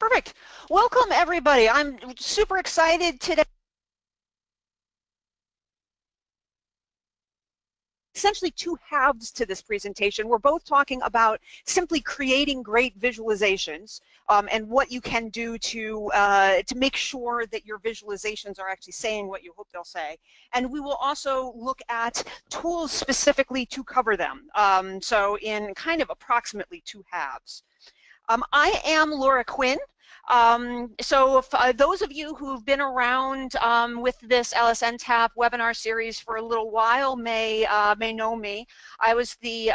Perfect. Welcome, everybody. I'm super excited today. Essentially two halves to this presentation. We're both talking about simply creating great visualizations and what you can do to make sure that your visualizations are actually saying what you hope they'll say. And we will also look at tools specifically to cover them. So in kind of approximately two halves. I am Laura Quinn. So if, those of you who've been around with this LSNTAP webinar series for a little while may know me. I was the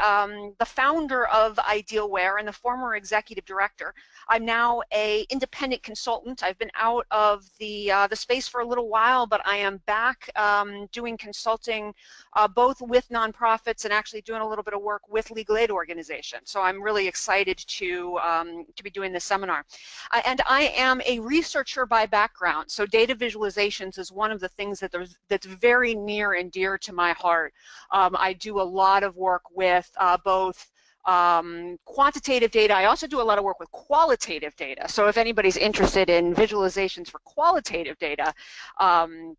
founder of Idealware and the former executive director. I'm now an independent consultant. I've been out of the space for a little while, but I am back doing consulting both with nonprofits and actually doing a little bit of work with legal aid organizations. So I'm really excited to be doing this seminar. And I am a researcher by background, so data visualizations is one of the things that's very near and dear to my heart. I do a lot of work with both quantitative data. I also do a lot of work with qualitative data. So if anybody's interested in visualizations for qualitative data,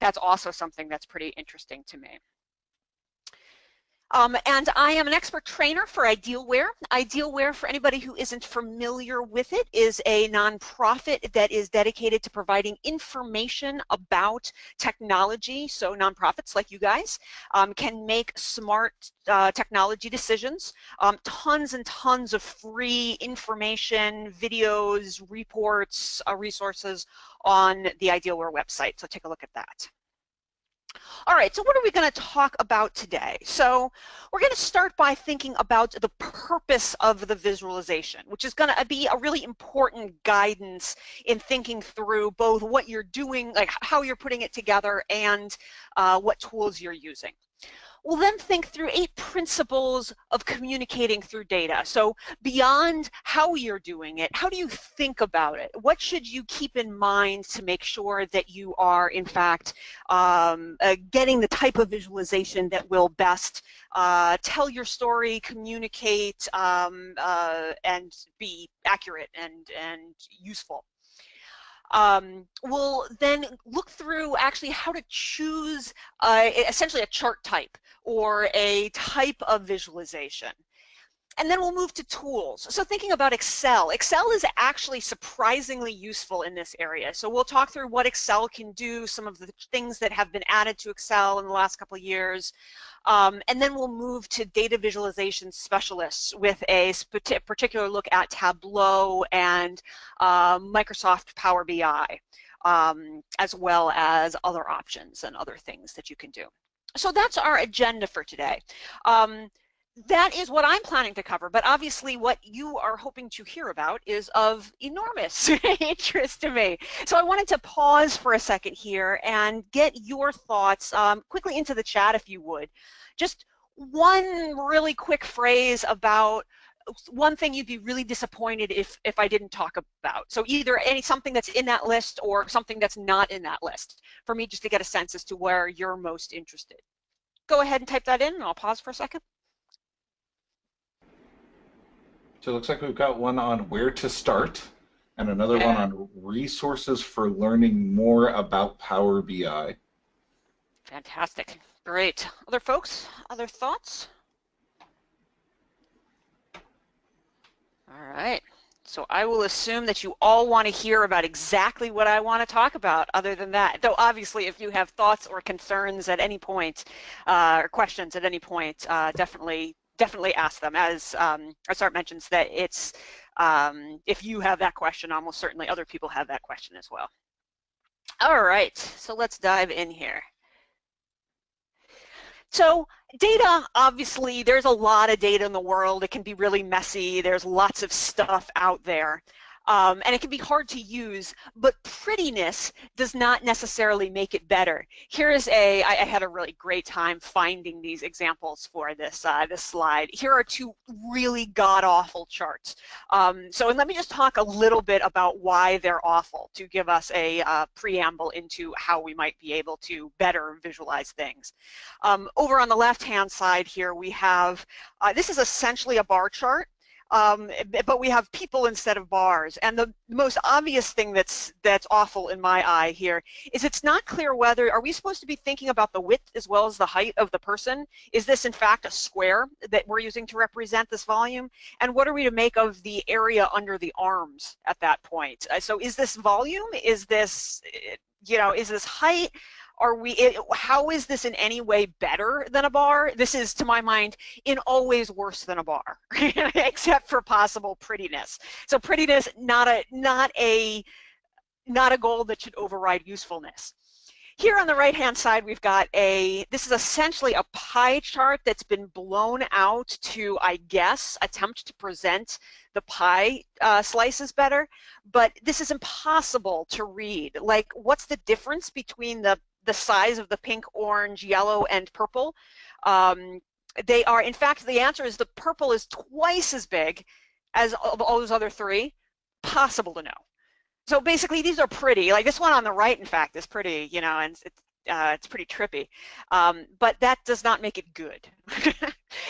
that's also something that's pretty interesting to me. And I am an expert trainer for Idealware. Idealware, for anybody who isn't familiar with it, is a nonprofit that is dedicated to providing information about technology. So nonprofits like you guys can make smart technology decisions. Tons and tons of free information, videos, reports, resources on the Idealware website. So take a look at that. All right, so what are we going to talk about today? So we're going to start by thinking about the purpose of the visualization, which is going to be a really important guidance in thinking through both what you're doing, like how you're putting it together, and what tools you're using. We'll then think through 8 principles of communicating through data. So beyond how you're doing it, how do you think about it? What should you keep in mind to make sure that you are, in fact, getting the type of visualization that will best tell your story, communicate, and be accurate and useful? We'll then look through actually how to choose essentially a chart type or a type of visualization. And then we'll move to tools. So thinking about Excel. Excel is actually surprisingly useful in this area. So we'll talk through what Excel can do, some of the things that have been added to Excel in the last couple of years. And then we'll move to data visualization specialists with a particular look at Tableau and Microsoft Power BI, as well as other options and other things that you can do. So that's our agenda for today. That is what I'm planning to cover, but obviously what you are hoping to hear about is of enormous interest to me. So I wanted to pause for a second here and get your thoughts quickly into the chat if you would. Just one really quick phrase about one thing you'd be really disappointed if I didn't talk about. So either something that's in that list or something that's not in that list, for me just to get a sense as to where you're most interested. Go ahead and type that in and I'll pause for a second. So it looks like we've got one on where to start and another one on resources for learning more about Power BI. Fantastic. Great. Other folks? Other thoughts? All right. So I will assume that you all want to hear about exactly what I want to talk about other than that. Though obviously if you have thoughts or concerns at any point or questions at any point, definitely ask them. As Art mentions that it's, if you have that question, almost certainly other people have that question as well. All right, so let's dive in here. So data, obviously, there's a lot of data in the world. It can be really messy. There's lots of stuff out there. And it can be hard to use, but prettiness does not necessarily make it better. Here is I had a really great time finding these examples for this, this slide. Here are 2 really god-awful charts. So let me just talk a little bit about why they're awful to give us a preamble into how we might be able to better visualize things. Over on the left-hand side here, we have, this is essentially a bar chart. but we have people instead of bars. And the most obvious thing that's awful in my eye here is it's not clear whether, are we supposed to be thinking about the width as well as the height of the person? Is this in fact a square that we're using to represent this volume? And what are we to make of the area under the arms at that point? So is this volume? Is this, is this height? How is this in any way better than a bar? This is, to my mind, in always worse than a bar, except for possible prettiness. So prettiness, not a goal that should override usefulness. Here on the right-hand side, we've got this is essentially a pie chart that's been blown out to, I guess, attempt to present the pie slices better, but this is impossible to read. Like, what's the difference between the size of the pink, orange, yellow, and purple? They are, in fact, the answer is the purple is twice as big as all those other three. Possible to know. So basically, these are pretty. Like this one on the right, in fact, is pretty, and it's pretty trippy. But that does not make it good.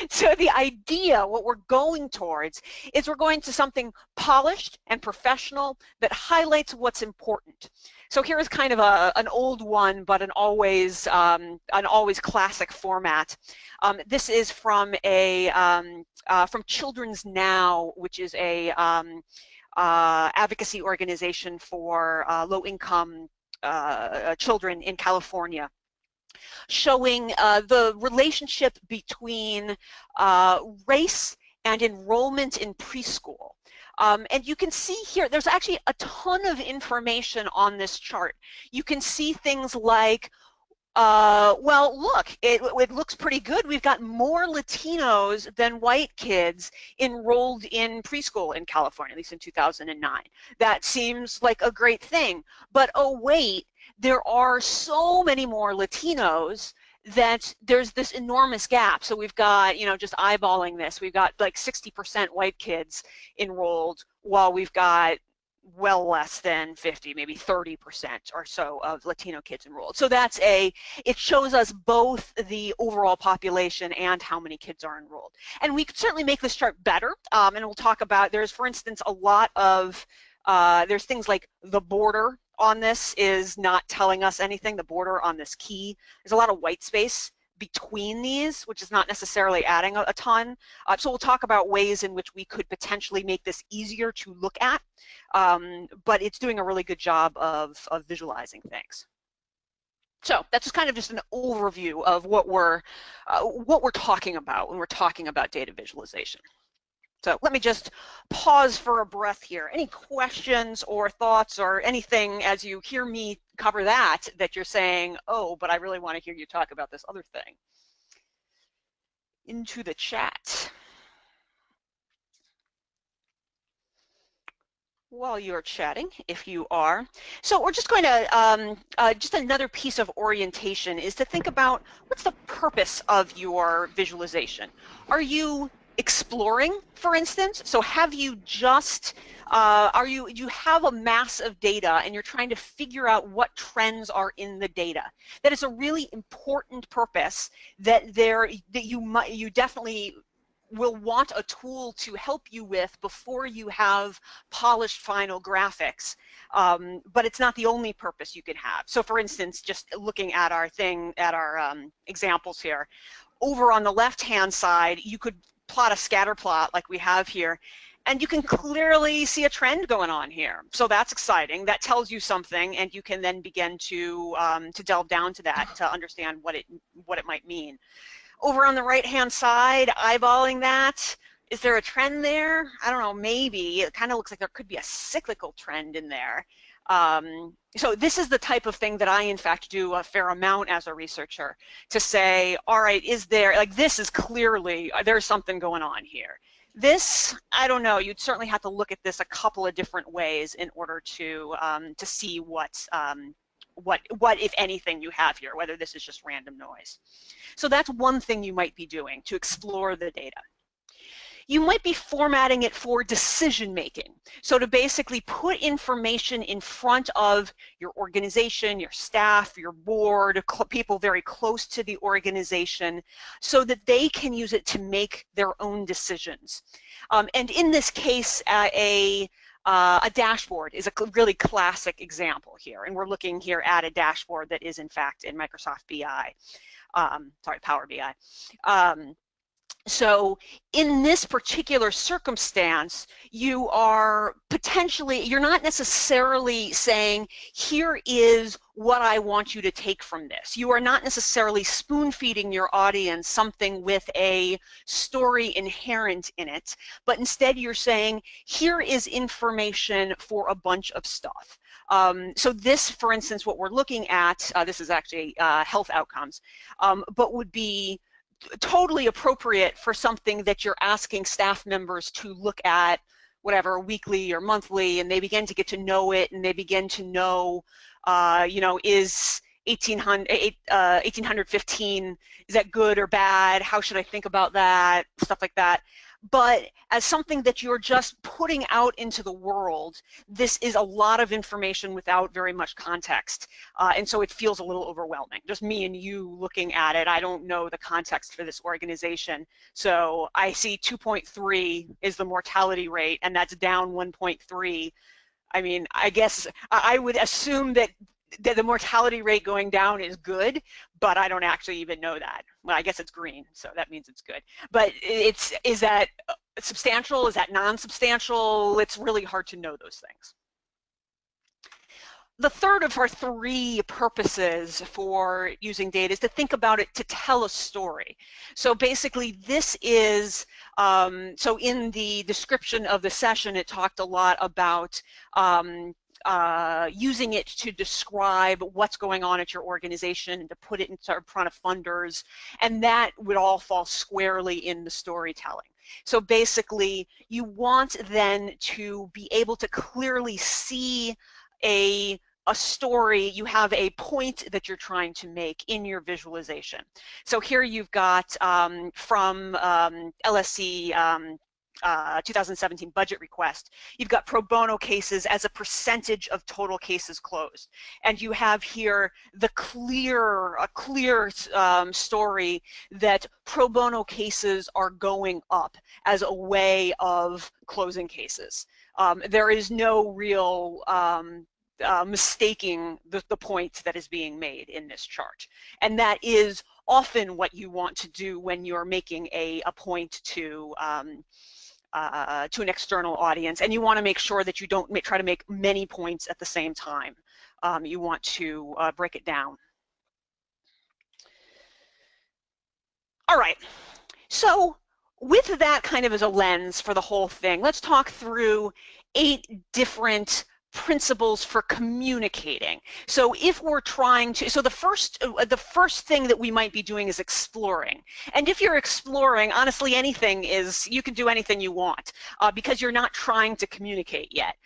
So the idea, what we're going towards, is we're going to something polished and professional that highlights what's important. So here is kind of an old one, but an always classic format. This is from from Children's Now, which is a advocacy organization for low-income children in California, showing the relationship between race and enrollment in preschool. And you can see here, there's actually a ton of information on this chart. You can see things like, well, look, it looks pretty good. We've got more Latinos than white kids enrolled in preschool in California, at least in 2009. That seems like a great thing. But oh, wait, there are so many more Latinos that there's this enormous gap. So we've got, just eyeballing this, we've got like 60% white kids enrolled, while we've got well less than 50, maybe 30% or so of Latino kids enrolled. So it shows us both the overall population and how many kids are enrolled. And we could certainly make this chart better, and we'll talk about, there's, for instance, a lot of, there's things like the border on this is not telling us anything, the border on this key. There's a lot of white space between these, which is not necessarily adding a ton. So we'll talk about ways in which we could potentially make this easier to look at, but it's doing a really good job of visualizing things. So that's just an overview of what we're talking about when we're talking about data visualization. So let me just pause for a breath here. Any questions or thoughts or anything as you hear me cover that you're saying, oh, but I really want to hear you talk about this other thing? Into the chat. While you're chatting, if you are. So we're just going to, just another piece of orientation is to think about what's the purpose of your visualization. Are you exploring, for instance? So have you just, you have a mass of data and you're trying to figure out what trends are in the data? That is a really important purpose that you definitely will want a tool to help you with before you have polished final graphics, but it's not the only purpose you can have. So for instance, just looking at our examples here, over on the left-hand side, you could plot a scatter plot like we have here, and you can clearly see a trend going on here. So that's exciting. That tells you something, and you can then begin to delve down to that to understand what it might mean. Over on the right-hand side, eyeballing that, is there a trend there? I don't know, maybe. It kind of looks like there could be a cyclical trend in there. So this is the type of thing that I, in fact, do a fair amount as a researcher, to say, all right, is there, like, this is clearly, there's something going on here. This, I don't know, you'd certainly have to look at this a couple of different ways in order to see what, if anything, you have here, whether this is just random noise. So that's one thing you might be doing to explore the data. you might be formatting it for decision making. So to basically put information in front of your organization, your staff, your board, people very close to the organization, so that they can use it to make their own decisions. And in this case, a dashboard is a really classic example here, and we're looking here at a dashboard that is in fact in Microsoft BI, sorry, Power BI. So in this particular circumstance, you are potentially, you're not necessarily saying, here is what I want you to take from this. You are not necessarily spoon-feeding your audience something with a story inherent in it, but instead you're saying, here is information for a bunch of stuff. So this, for instance, what we're looking at, this is actually health outcomes, but would be totally appropriate for something that you're asking staff members to look at, whatever, weekly or monthly, and they begin to get to know it, and they begin to know, you know, is 1815, is that good or bad? How should I think about that? Stuff like that. But as something that you're just putting out into the world, this is a lot of information without very much context. And so it feels a little overwhelming. Just me and you looking at it, I don't know the context for this organization. So I see 2.3 is the mortality rate, and that's down 1.3. I mean, I guess I would assume that the mortality rate going down is good, but I don't actually even know that. Well, I guess it's green, so that means it's good. But is that substantial? Is that non-substantial? It's really hard to know those things. The third of our three purposes for using data is to think about it to tell a story. So basically this is, so in the description of the session, it talked a lot about using it to describe what's going on at your organization and to put it in front of funders, and that would all fall squarely in the storytelling. So basically, you want then to be able to clearly see a story, you have a point that you're trying to make in your visualization. So here you've got from LSC 2017 budget request, you've got pro bono cases as a percentage of total cases closed. And you have here the clear story that pro bono cases are going up as a way of closing cases. There is no real mistaking the point that is being made in this chart. And that is often what you want to do when you're making a point to an external audience, and you want to make sure that you don't try to make many points at the same time. You want to break it down. All right, so with that kind of as a lens for the whole thing, let's talk through 8 different principles for communicating. So if we're trying to, so the first thing that we might be doing is exploring. And if you're exploring, honestly, anything is, you can do anything you want because you're not trying to communicate yet.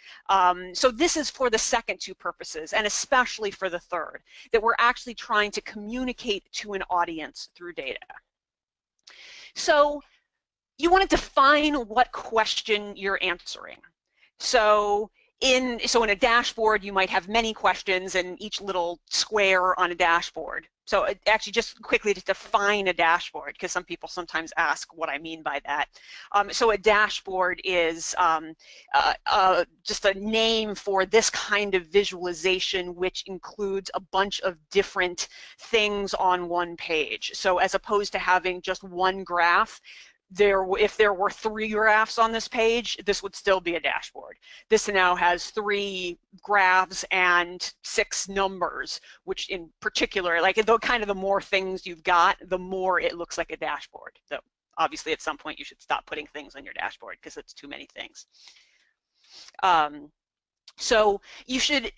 So this is for the second 2 purposes, and especially for the third, that we're actually trying to communicate to an audience through data. So you want to define what question you're answering. So in a dashboard, you might have many questions in each little square on a dashboard. So actually, just quickly to define a dashboard, because some people sometimes ask what I mean by that. So a dashboard is just a name for this kind of visualization, which includes a bunch of different things on one page. So as opposed to having just one graph, if there were 3 graphs on this page, this would still be a dashboard. This now has 3 graphs and 6 numbers, which in particular, like the more things you've got, the more it looks like a dashboard. So obviously at some point you should stop putting things on your dashboard because it's too many things. So you should,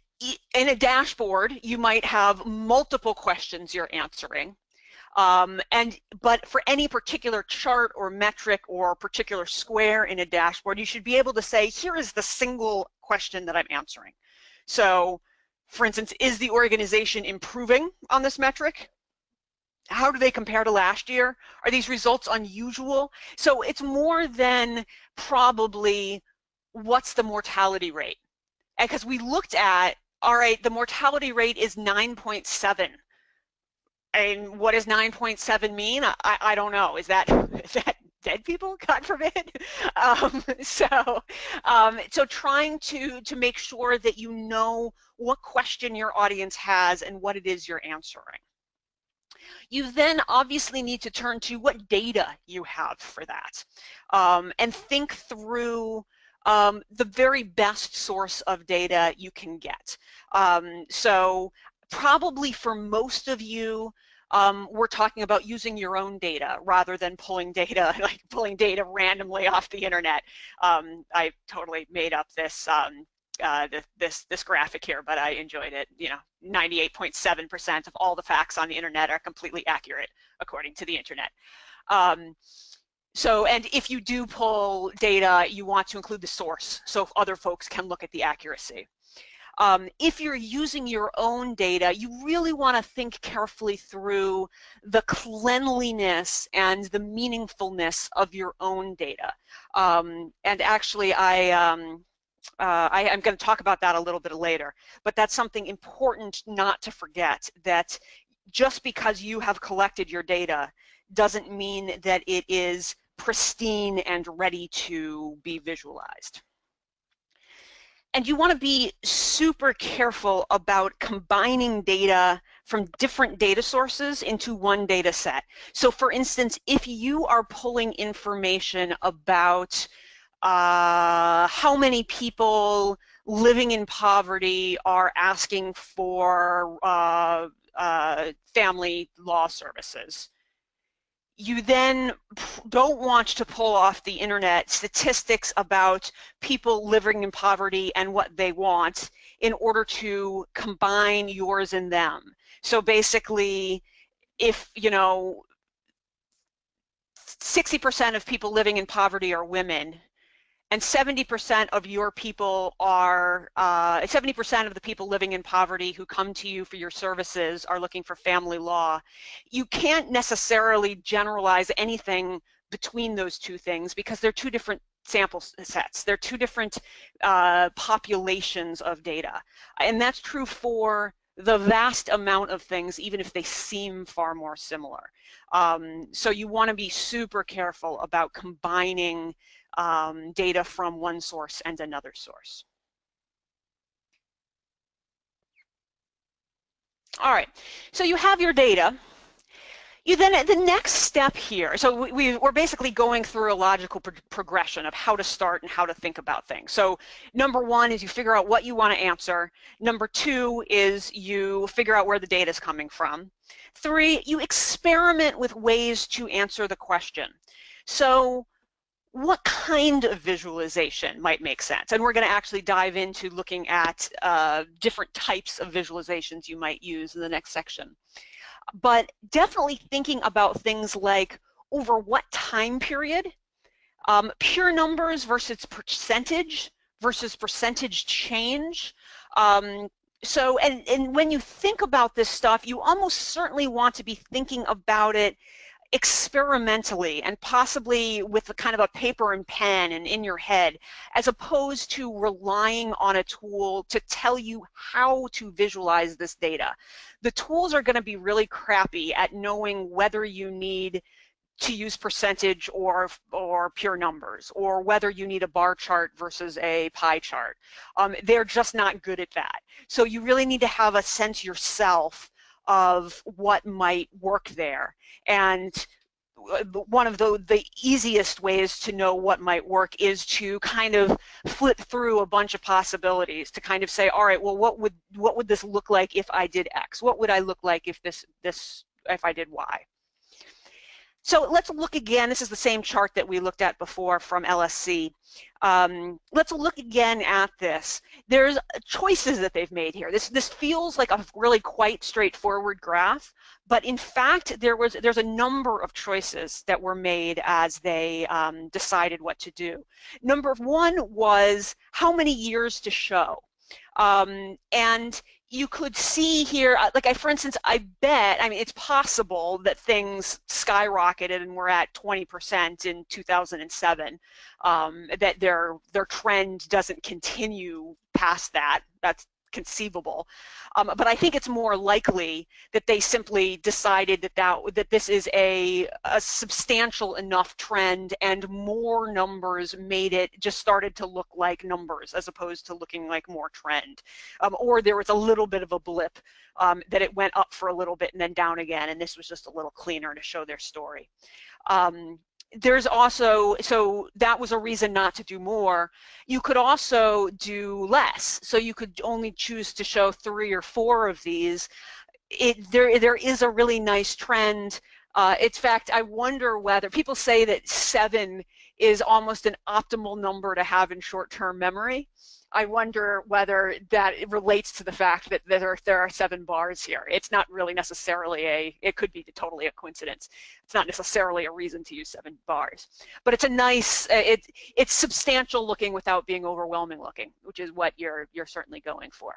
in a dashboard, you might have multiple questions you're answering. But for any particular chart or metric or particular square in a dashboard, you should be able to say, here is the single question that I'm answering. So, for instance, is the organization improving on this metric? how do they compare to last year? Are these results unusual? So it's more than probably what's the mortality rate. Because we looked at, all right, the mortality rate is 9.7. And what does 9.7 mean? I don't know. Is that dead people? God forbid. So trying to make sure that you know what question your audience has and what it is you're answering. You then obviously need to turn to what data you have for that, and think through the very best source of data you can get. So probably for most of you, we're talking about using your own data rather than pulling data, like pulling data randomly off the internet. I totally made up this this graphic here, but I enjoyed it. You know, 98.7% of all the facts on the internet are completely accurate according to the internet. So, and if you do pull data, you want to include the source so other folks can look at the accuracy. If you're using your own data, you really want to think carefully through the cleanliness and the meaningfulness of your own data. And actually, I'm going to talk about that a little bit later, but that's something important not to forget, that just because you have collected your data doesn't mean that it is pristine and ready to be visualized. And you want to be super careful about combining data from different data sources into one data set. So for instance, if you are pulling information about how many people living in poverty are asking for family law services, you then don't want to pull off the internet statistics about people living in poverty and what they want in order to combine yours and them. So basically, if, you know, 60% of people living in poverty are women, and 70% of your people are, 70% of the people living in poverty who come to you for your services are looking for family law, you can't necessarily generalize anything between those two things because they're two different sample sets. They're two different populations of data. And that's true for the vast amount of things, even if they seem far more similar. So you want to be super careful about combining data from one source and another source. All right, so you have your data. You then, the next step here, so we're basically going through a logical progression of how to start and how to think about things. So number one is you figure out what you want to answer. Number two is you figure out where the data is coming from. Three, you experiment with ways to answer the question. So what kind of visualization might make sense? And we're going to actually dive into looking at different types of visualizations you might use in the next section. But definitely thinking about things like over what time period, pure numbers versus percentage change. So, and when you think about this stuff, you almost certainly want to be thinking about it experimentally and possibly with a kind of a paper and pen and in your head, as opposed to relying on a tool to tell you how to visualize this data. The tools are going to be really crappy at knowing whether you need to use percentage or pure numbers, or whether you need a bar chart versus a pie chart. They're just not good at that. So you really need to have a sense yourself of what might work there. And one of the easiest ways to know what might work is to kind of flip through a bunch of possibilities to kind of say, all right, well, what would this look like if I did X? What would I look like if if I did Y? So let's look again. This is the same chart that we looked at before from LSC. Let's look again at this. There's choices that they've made here. This feels like a really quite straightforward graph, but in fact, there's a number of choices that were made as they decided what to do. Number one was how many years to show. And you could see here, like for instance, I bet, I mean, it's possible that things skyrocketed and we're at 20% in 2007, that their trend doesn't continue past that. That's conceivable. But I think it's more likely that they simply decided that this is a substantial enough trend, and more numbers made it, just started to look like numbers as opposed to looking like more trend. Or there was a little bit of a blip, that it went up for a little bit and then down again, and this was just a little cleaner to show their story. There's also, so that was a reason not to do more. You could also do less. So you could only choose to show 3 or 4 of these. There is a really nice trend. In fact, I wonder whether people say that 7 is almost an optimal number to have in short-term memory. I wonder whether that relates to the fact that there are 7 bars here. It's not really necessarily it could be totally a coincidence. It's not necessarily a reason to use 7 bars. But it's a nice, it's substantial looking without being overwhelming looking, which is what you're certainly going for.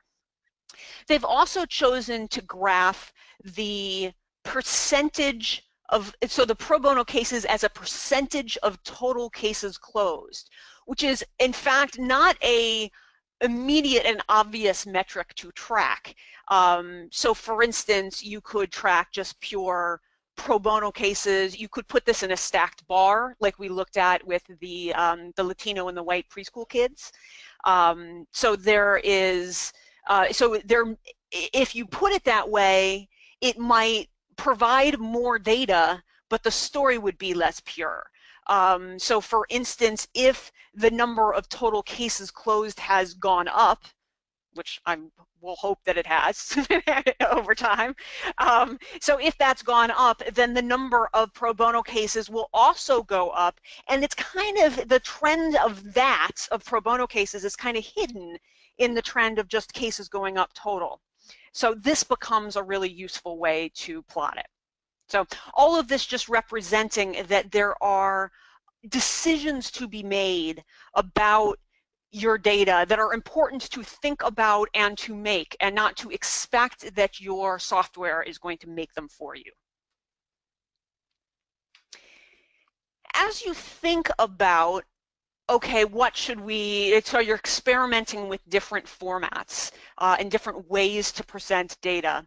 They've also chosen to graph the percentage of, so the pro bono cases as a percentage of total cases closed, which is in fact not a immediate and obvious metric to track. So for instance, you could track just pure pro bono cases. You could put this in a stacked bar like we looked at with the Latino and the white preschool kids. So there is, if you put it that way, it might provide more data, but the story would be less pure. So for instance, if the number of total cases closed has gone up, which we'll hope that it has over time. So if that's gone up, then the number of pro bono cases will also go up. And it's kind of the trend of that, of pro bono cases, is kind of hidden in the trend of just cases going up total. So this becomes a really useful way to plot it. So all of this just representing that there are decisions to be made about your data that are important to think about and to make, and not to expect that your software is going to make them for you. As you think about, okay, what should so you're experimenting with different formats and different ways to present data.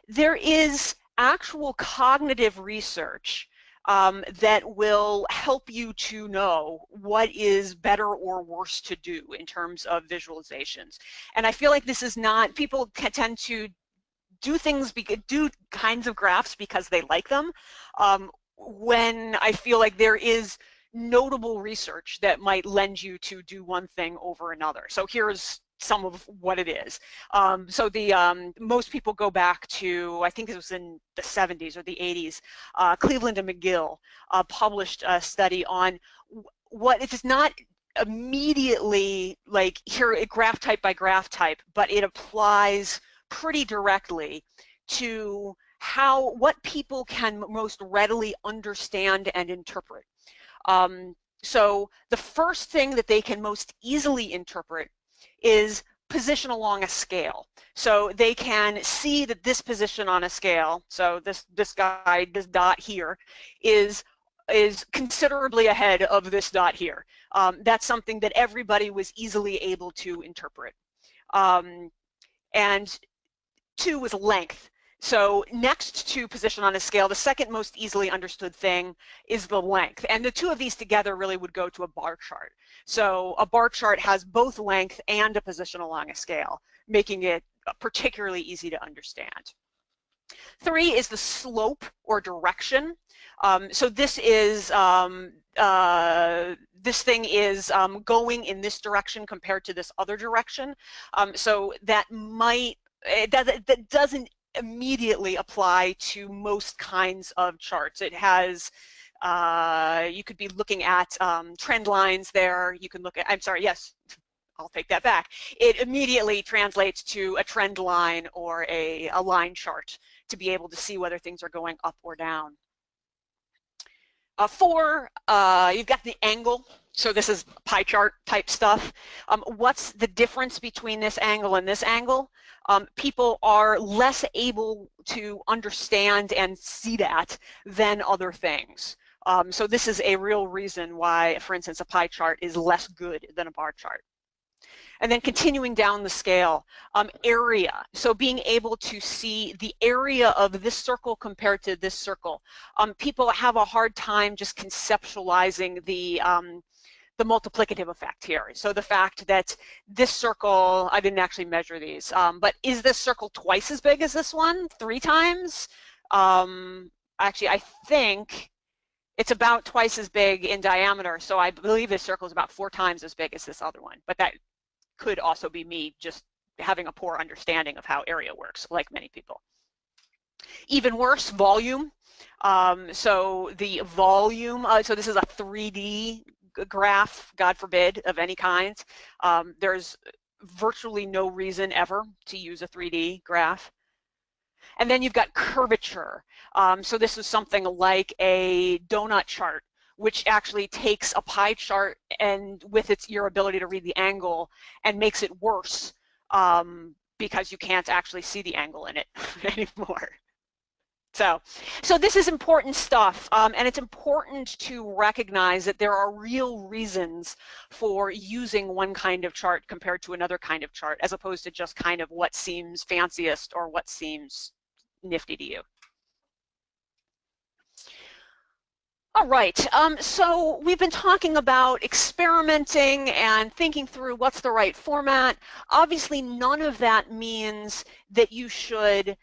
There is actual cognitive research that will help you to know what is better or worse to do in terms of visualizations. And I feel like this is not, people tend to do kinds of graphs because they like them, when I feel like there is notable research that might lend you to do one thing over another. So here's some of what it is. So most people go back to, I think it was in the 70s or the 80s, Cleveland and McGill published a study on what, it is not immediately like here graph type by graph type, but it applies pretty directly to what people can most readily understand and interpret. So the first thing that they can most easily interpret is position along a scale. So they can see that this position on a scale, so this dot here, is considerably ahead of this dot here. That's something that everybody was easily able to interpret. And 2 was length. So next to position on a scale, the second most easily understood thing is the length. And the 2 of these together really would go to a bar chart. So a bar chart has both length and a position along a scale, making it particularly easy to understand. 3 is the slope or direction. So this is this thing is going in this direction compared to this other direction. So that that doesn't immediately apply to most kinds of charts. It has, you could be looking at trend lines there. You can look at, I'm sorry, yes, I'll take that back. It immediately translates to a trend line or a line chart to be able to see whether things are going up or down. 4, you've got the angle. So this is pie chart type stuff. What's the difference between this angle and this angle? People are less able to understand and see that than other things. So this is a real reason why, for instance, a pie chart is less good than a bar chart. And then continuing down the scale, area. So being able to see the area of this circle compared to this circle. People have a hard time just conceptualizing the multiplicative effect here. So the fact that this circle, I didn't actually measure these, but is this circle twice as big as this one? 3 times? Actually, I think it's about twice as big in diameter, so I believe this circle is about 4 times as big as this other one, but that could also be me just having a poor understanding of how area works, like many people. Even worse, volume. So the volume, so this is a 3D graph, God forbid, of any kind. There's virtually no reason ever to use a 3D graph. And then you've got curvature. So this is something like a donut chart, which actually takes a pie chart and with your ability to read the angle and makes it worse because you can't actually see the angle in it anymore. So this is important stuff, and it's important to recognize that there are real reasons for using one kind of chart compared to another kind of chart, as opposed to just kind of what seems fanciest or what seems nifty to you. All right, so we've been talking about experimenting and thinking through what's the right format. Obviously, none of that means that you should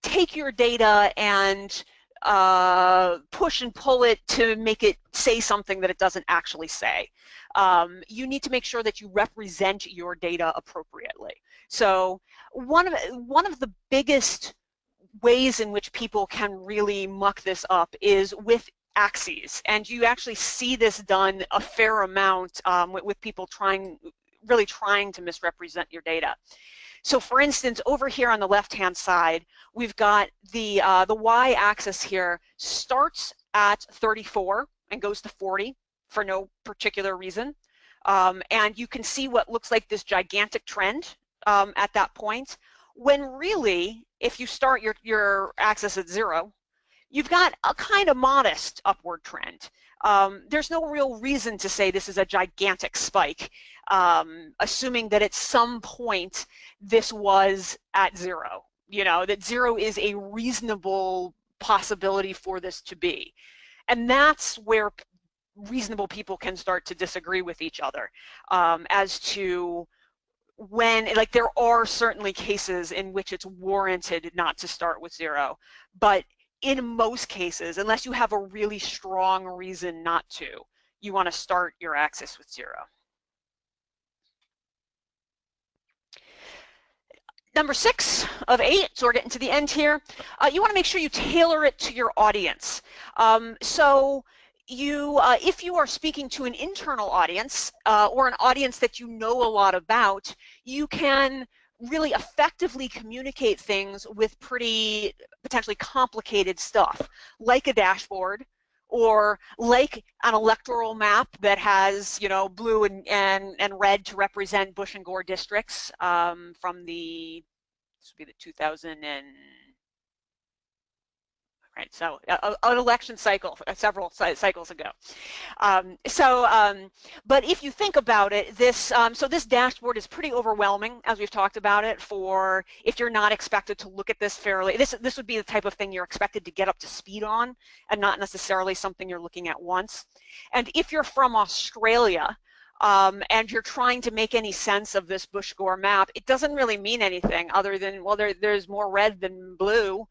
take your data and push and pull it to make it say something that it doesn't actually say. You need to make sure that you represent your data appropriately. So one of the biggest ways in which people can really muck this up is with axes, and you actually see this done a fair amount with people really trying to misrepresent your data. So for instance, over here on the left-hand side, we've got the y-axis here starts at 34 and goes to 40 for no particular reason. And you can see what looks like this gigantic trend at that point, when really, if you start your axis at 0, you've got a kind of modest upward trend. There's no real reason to say this is a gigantic spike, assuming that at some point this was at 0. You know, that 0 is a reasonable possibility for this to be. And that's where reasonable people can start to disagree with each other as to when, like, there are certainly cases in which it's warranted not to start with 0, but in most cases, unless you have a really strong reason not to, you want to start your axis with 0. Number 6 of 8, so we're getting to the end here. You want to make sure you tailor it to your audience. So if you are speaking to an internal audience or an audience that you know a lot about, you can really effectively communicate things with pretty potentially complicated stuff, like a dashboard, or like an electoral map that has, you know, blue and red to represent Bush and Gore districts from this would be the 2000 and right, so an election cycle, several cycles ago. But if you think about it, this dashboard is pretty overwhelming, as we've talked about it, for if you're not expected to look at this fairly. This would be the type of thing you're expected to get up to speed on, and not necessarily something you're looking at once. And if you're from Australia, and you're trying to make any sense of this Bush-Gore map, it doesn't really mean anything other than, well, there's more red than blue.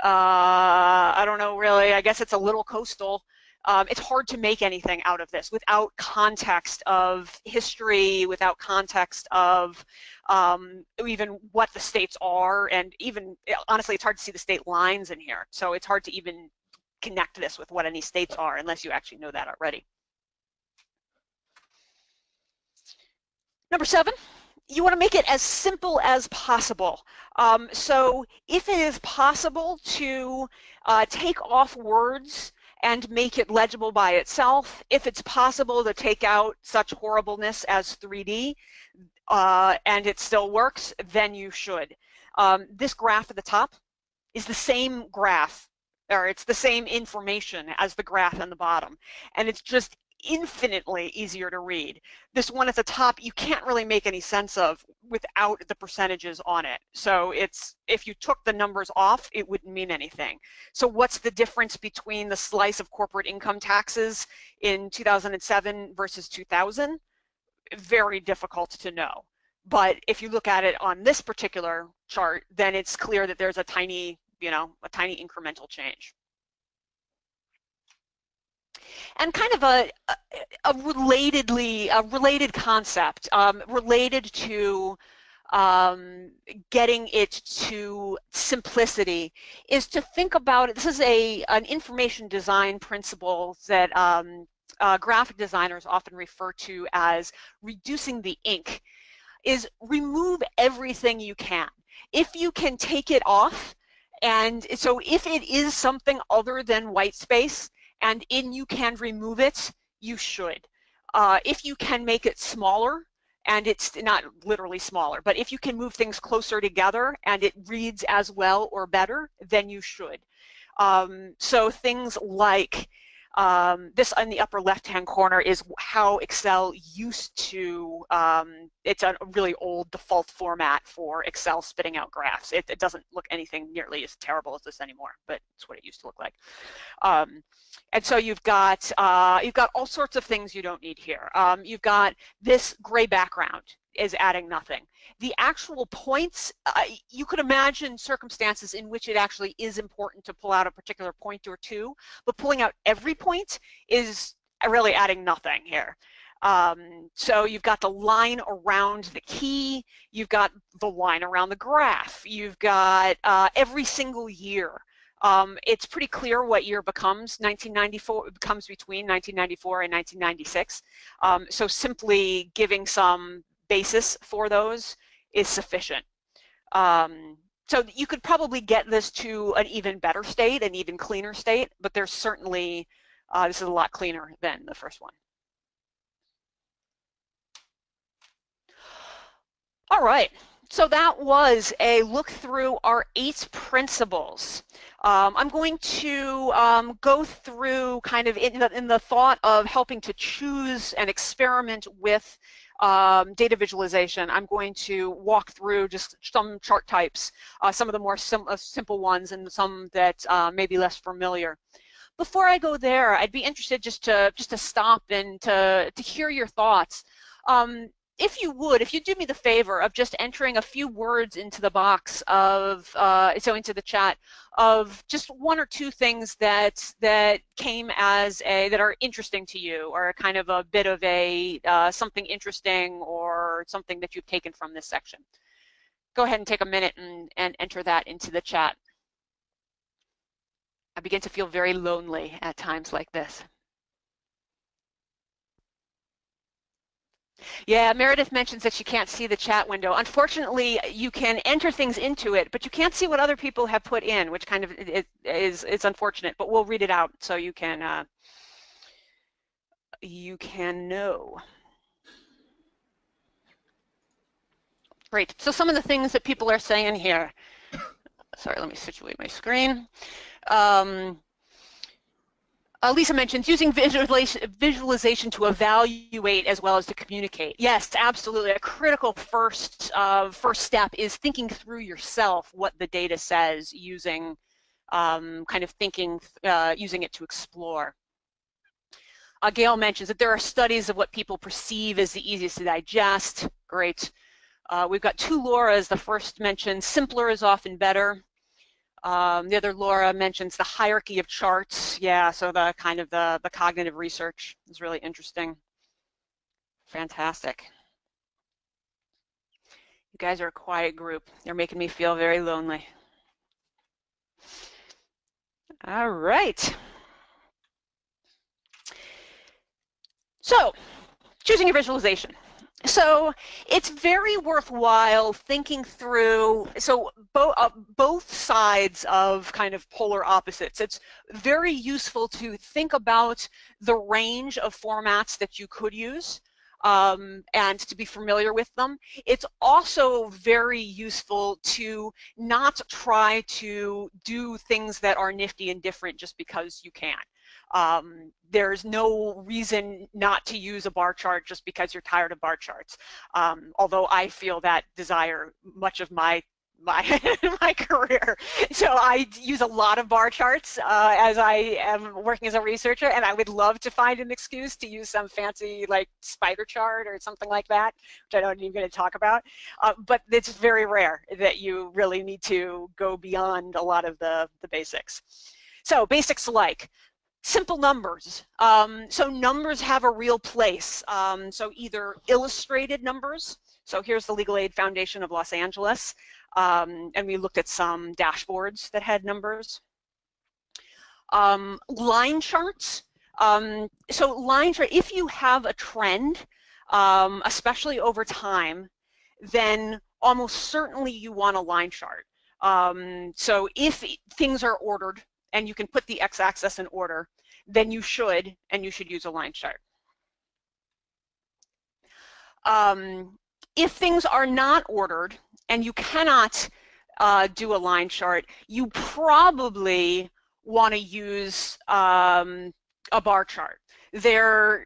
I don't know really, I guess it's a little coastal. It's hard to make anything out of this without context of history, without context of even what the states are, and even, honestly, it's hard to see the state lines in here. So it's hard to even connect this with what any states are unless you actually know that already. Number 7. You want to make it as simple as possible. So if it is possible to take off words and make it legible by itself. If it's possible to take out such horribleness as 3D and it still works, then you should. This graph at the top is the same graph, or it's the same information as the graph on the bottom, and it's just infinitely easier to read. This one at the top you can't really make any sense of without the percentages on it. So it's, if you took the numbers off, it wouldn't mean anything. So what's the difference between the slice of corporate income taxes in 2007 versus 2000? Very difficult to know. But if you look at it on this particular chart, then it's clear that there's a tiny, a tiny incremental change. And kind of a related concept, related to getting it to simplicity, is to think about it. This is an information design principle that graphic designers often refer to as reducing the ink, is remove everything you can. If you can take it off, and so if it is something other than white space, and you can remove it, you should. If you can make it smaller, and it's not literally smaller, but if you can move things closer together and it reads as well or better, then you should. So things like this in the upper left-hand corner is how Excel used to, it's a really old default format for Excel spitting out graphs. It doesn't look anything nearly as terrible as this anymore, but it's what it used to look like. And so you've got all sorts of things you don't need here. You've got this gray background is adding nothing. The actual points, you could imagine circumstances in which it actually is important to pull out a particular point or two, but pulling out every point is really adding nothing here. So you've got the line around the key, you've got the line around the graph, you've got every single year. It's pretty clear what year becomes. 1994 becomes between 1994 and 1996. So simply giving some basis for those is sufficient. So you could probably get this to an even better state, an even cleaner state, but there's certainly, this is a lot cleaner than the first one. All right, so that was a look through our 8 principles. I'm going to go through kind of in the thought of helping to choose and experiment with data visualization. I'm going to walk through just some chart types, some of the more simple ones and some that may be less familiar. Before I go there, I'd be interested just to stop and to hear your thoughts. If you do me the favor of just entering a few words into the box of, so into the chat, of just 1 or 2 things that came as that are interesting to you, or kind of a bit of a something interesting or something that you've taken from this section. Go ahead and take a minute and enter that into the chat. I begin to feel very lonely at times like this. Yeah, Meredith mentions that she can't see the chat window. Unfortunately, you can enter things into it, but you can't see what other people have put in, which kind of is unfortunate. But we'll read it out so you can know. Great. So some of the things that people are saying here. Sorry, let me situate my screen. Lisa mentions using visualization to evaluate as well as to communicate. Yes, absolutely. A critical first step is thinking through yourself what the data says, using kind of thinking, using it to explore. Gail mentions that there are studies of what people perceive as the easiest to digest. Great. We've got 2 Lauras. The first mentioned simpler is often better. The other Laura mentions the hierarchy of charts. Yeah, so the kind of the cognitive research is really interesting. Fantastic. You guys are a quiet group. They're making me feel very lonely. All right. So, choosing your visualization. So it's very worthwhile thinking through, so both sides of kind of polar opposites. It's very useful to think about the range of formats that you could use and to be familiar with them. It's also very useful to not try to do things that are nifty and different just because you can. There's no reason not to use a bar chart just because you're tired of bar charts. Although I feel that desire much of my my career. So I use a lot of bar charts as I am working as a researcher, and I would love to find an excuse to use some fancy like spider chart or something like that, which I don't even going to talk about. But it's very rare that you really need to go beyond a lot of the basics. So basics like simple numbers. So numbers have a real place. So either illustrated numbers. So here's the Legal Aid Foundation of Los Angeles. And we looked at some dashboards that had numbers. Line charts. So line chart, if you have a trend, especially over time, then almost certainly you want a line chart. So if things are ordered, and you can put the x-axis in order, then you should use a line chart. If things are not ordered and you cannot do a line chart, you probably want to use a bar chart. They're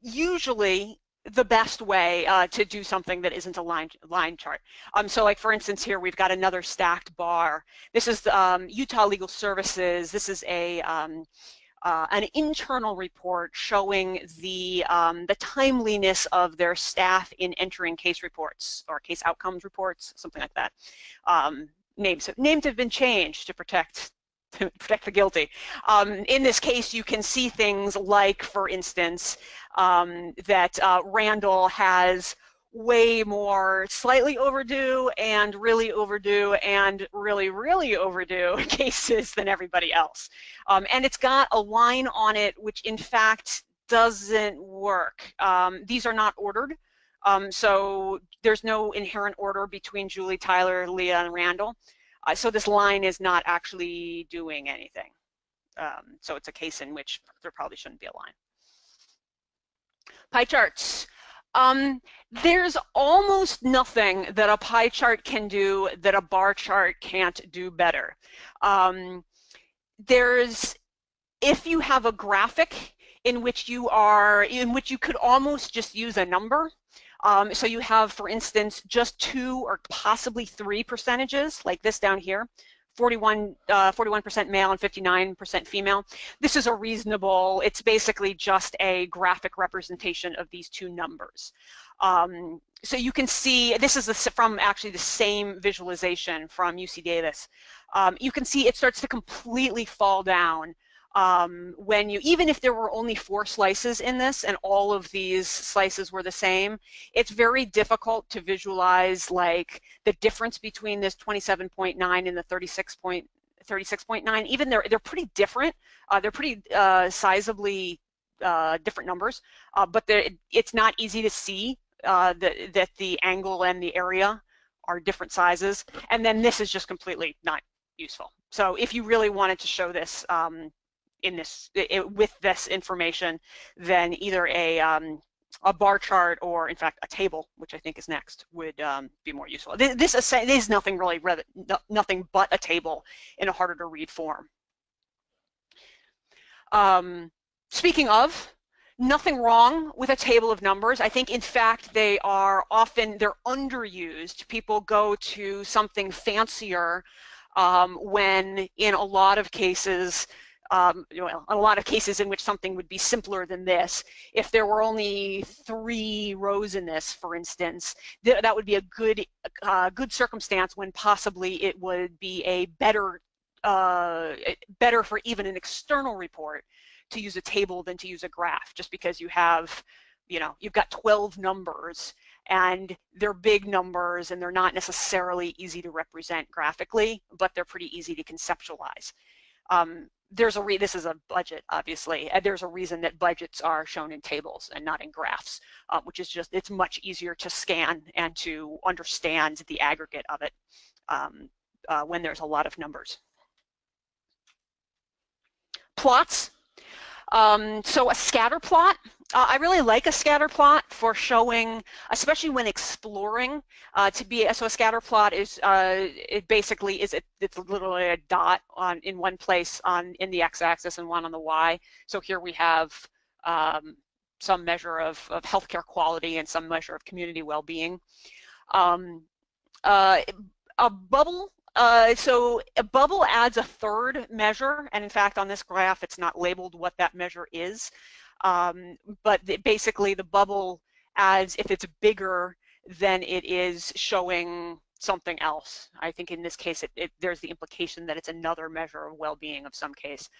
usually the best way to do something that isn't a line chart. So like for instance here we've got another stacked bar. This is Utah Legal Services. This is an internal report showing the timeliness of their staff in entering case reports or case outcomes reports, something like that. Names have been changed to protect the guilty. In this case, you can see things like, for instance, that Randall has way more slightly overdue and really overdue and really, really overdue cases than everybody else. And it's got a line on it which in fact doesn't work. These are not ordered. So there's no inherent order between Julie, Tyler, Leah, and Randall. So this line is not actually doing anything. So it's a case in which there probably shouldn't be a line. Pie charts. There's almost nothing that a pie chart can do that a bar chart can't do better. If you have a graphic in which you could almost just use a number. So you have, for instance, just 2 or possibly 3 percentages, like this down here, 41% male and 59% female. This is a reasonable, it's basically just a graphic representation of these two numbers. So you can see, this is from actually the same visualization from UC Davis. You can see it starts to completely fall down when even if there were only 4 slices in this and all of these slices were the same, it's very difficult to visualize like the difference between this 27.9 and the 36.9. Even they're pretty different. They're pretty sizably different numbers, but it's not easy to see that the angle and the area are different sizes. And then this is just completely not useful. So if you really wanted to show this with this information, then either a bar chart or in fact a table, which I think is next, would be more useful. This is nothing really, nothing but a table in a harder to read form. Speaking of, nothing wrong with a table of numbers. I think in fact they're underused. People go to something fancier when in a lot of cases a lot of cases in which something would be simpler than this. If there were only 3 rows in this, for instance, that would be a good circumstance when possibly it would be a better for even an external report to use a table than to use a graph, just because you've got 12 numbers and they're big numbers and they're not necessarily easy to represent graphically, but they're pretty easy to conceptualize. This is a budget, obviously, and there's a reason that budgets are shown in tables and not in graphs, which is just, it's much easier to scan and to understand the aggregate of it when there's a lot of numbers. Plots. So a scatter plot, I really like a scatter plot for showing, especially when exploring, so a scatter plot is, it basically is, it's literally a dot in one place in the x-axis and one on the y. So here we have some measure of healthcare quality and some measure of community well-being. A bubble. So a bubble adds a third measure, and in fact on this graph it's not labeled what that measure is, but basically the bubble adds, if it's bigger, then it is showing something else. I think in this case there's the implication that it's another measure of well-being of some case.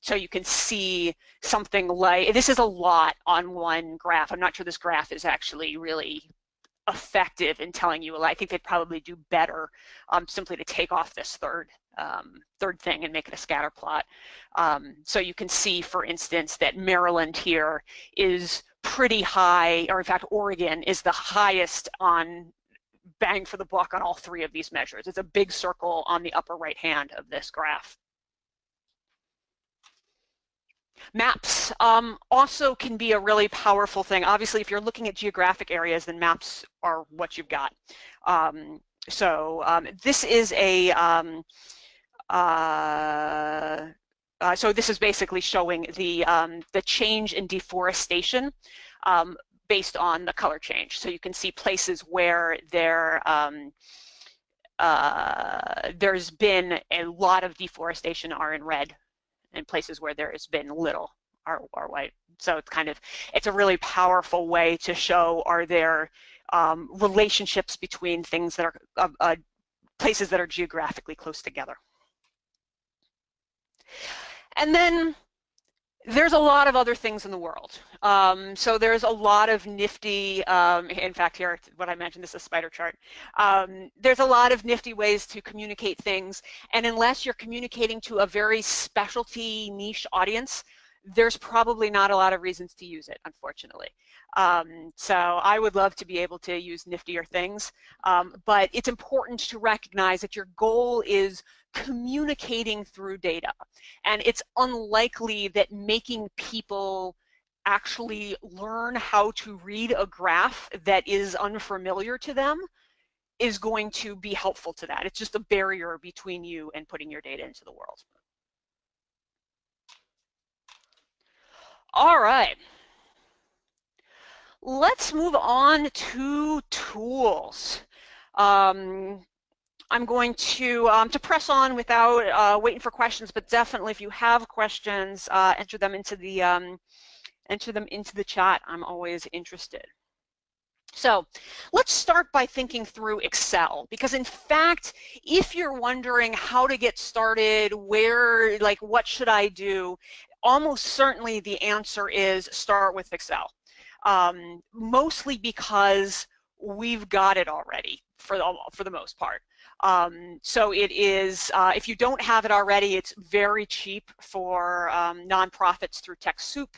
So you can see something like, this is a lot on one graph. I'm not sure this graph is actually really effective in telling you. I think they'd probably do better simply to take off this third thing and make it a scatter plot. So you can see, for instance, that Maryland here is pretty high, or in fact Oregon is the highest on bang for the buck on all three of these measures. It's a big circle on the upper right hand of this graph. Maps also can be a really powerful thing. Obviously, if you're looking at geographic areas, then maps are what you've got. This is a, so this is basically showing the change in deforestation based on the color change. So you can see places where there's been a lot of deforestation are in red, and places where there has been little are white. So it's a really powerful way to show, are there relationships between things that are places that are geographically close together. And then there's a lot of other things in the world. So there's a lot of nifty, in fact here, what I mentioned, this is a spider chart. There's a lot of nifty ways to communicate things, and unless you're communicating to a very specialty niche audience, there's probably not a lot of reasons to use it, unfortunately. So I would love to be able to use niftier things, but it's important to recognize that your goal is communicating through data, and it's unlikely that making people actually learn how to read a graph that is unfamiliar to them is going to be helpful to that. It's just a barrier between you and putting your data into the world. All right, let's move on to tools. I'm going to press on without waiting for questions, but definitely if you have questions, enter them into the chat. I'm always interested. So let's start by thinking through Excel, because in fact, if you're wondering how to get started, what should I do, almost certainly the answer is start with Excel. Mostly because we've got it already for the most part. So it is, if you don't have it already, it's very cheap for nonprofits through TechSoup.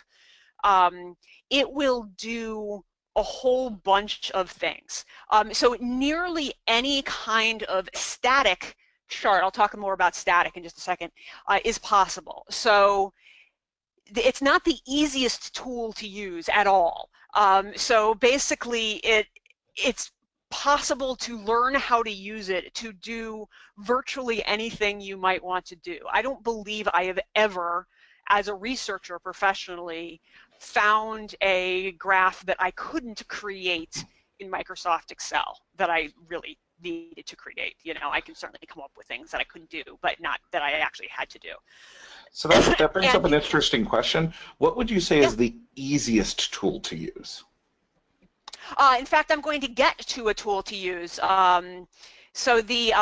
It will do a whole bunch of things. So nearly any kind of static chart, I'll talk more about static in just a second, is possible. So it's not the easiest tool to use at all. So basically it's possible to learn how to use it to do virtually anything you might want to do. I don't believe I have ever, as a researcher professionally, found a graph that I couldn't create in Microsoft Excel that I really needed to create. You know, I can certainly come up with things that I couldn't do, but not that I actually had to do. So that brings up an interesting question. What would you say is the easiest tool to use? In fact, I'm going to get to a tool to use. So the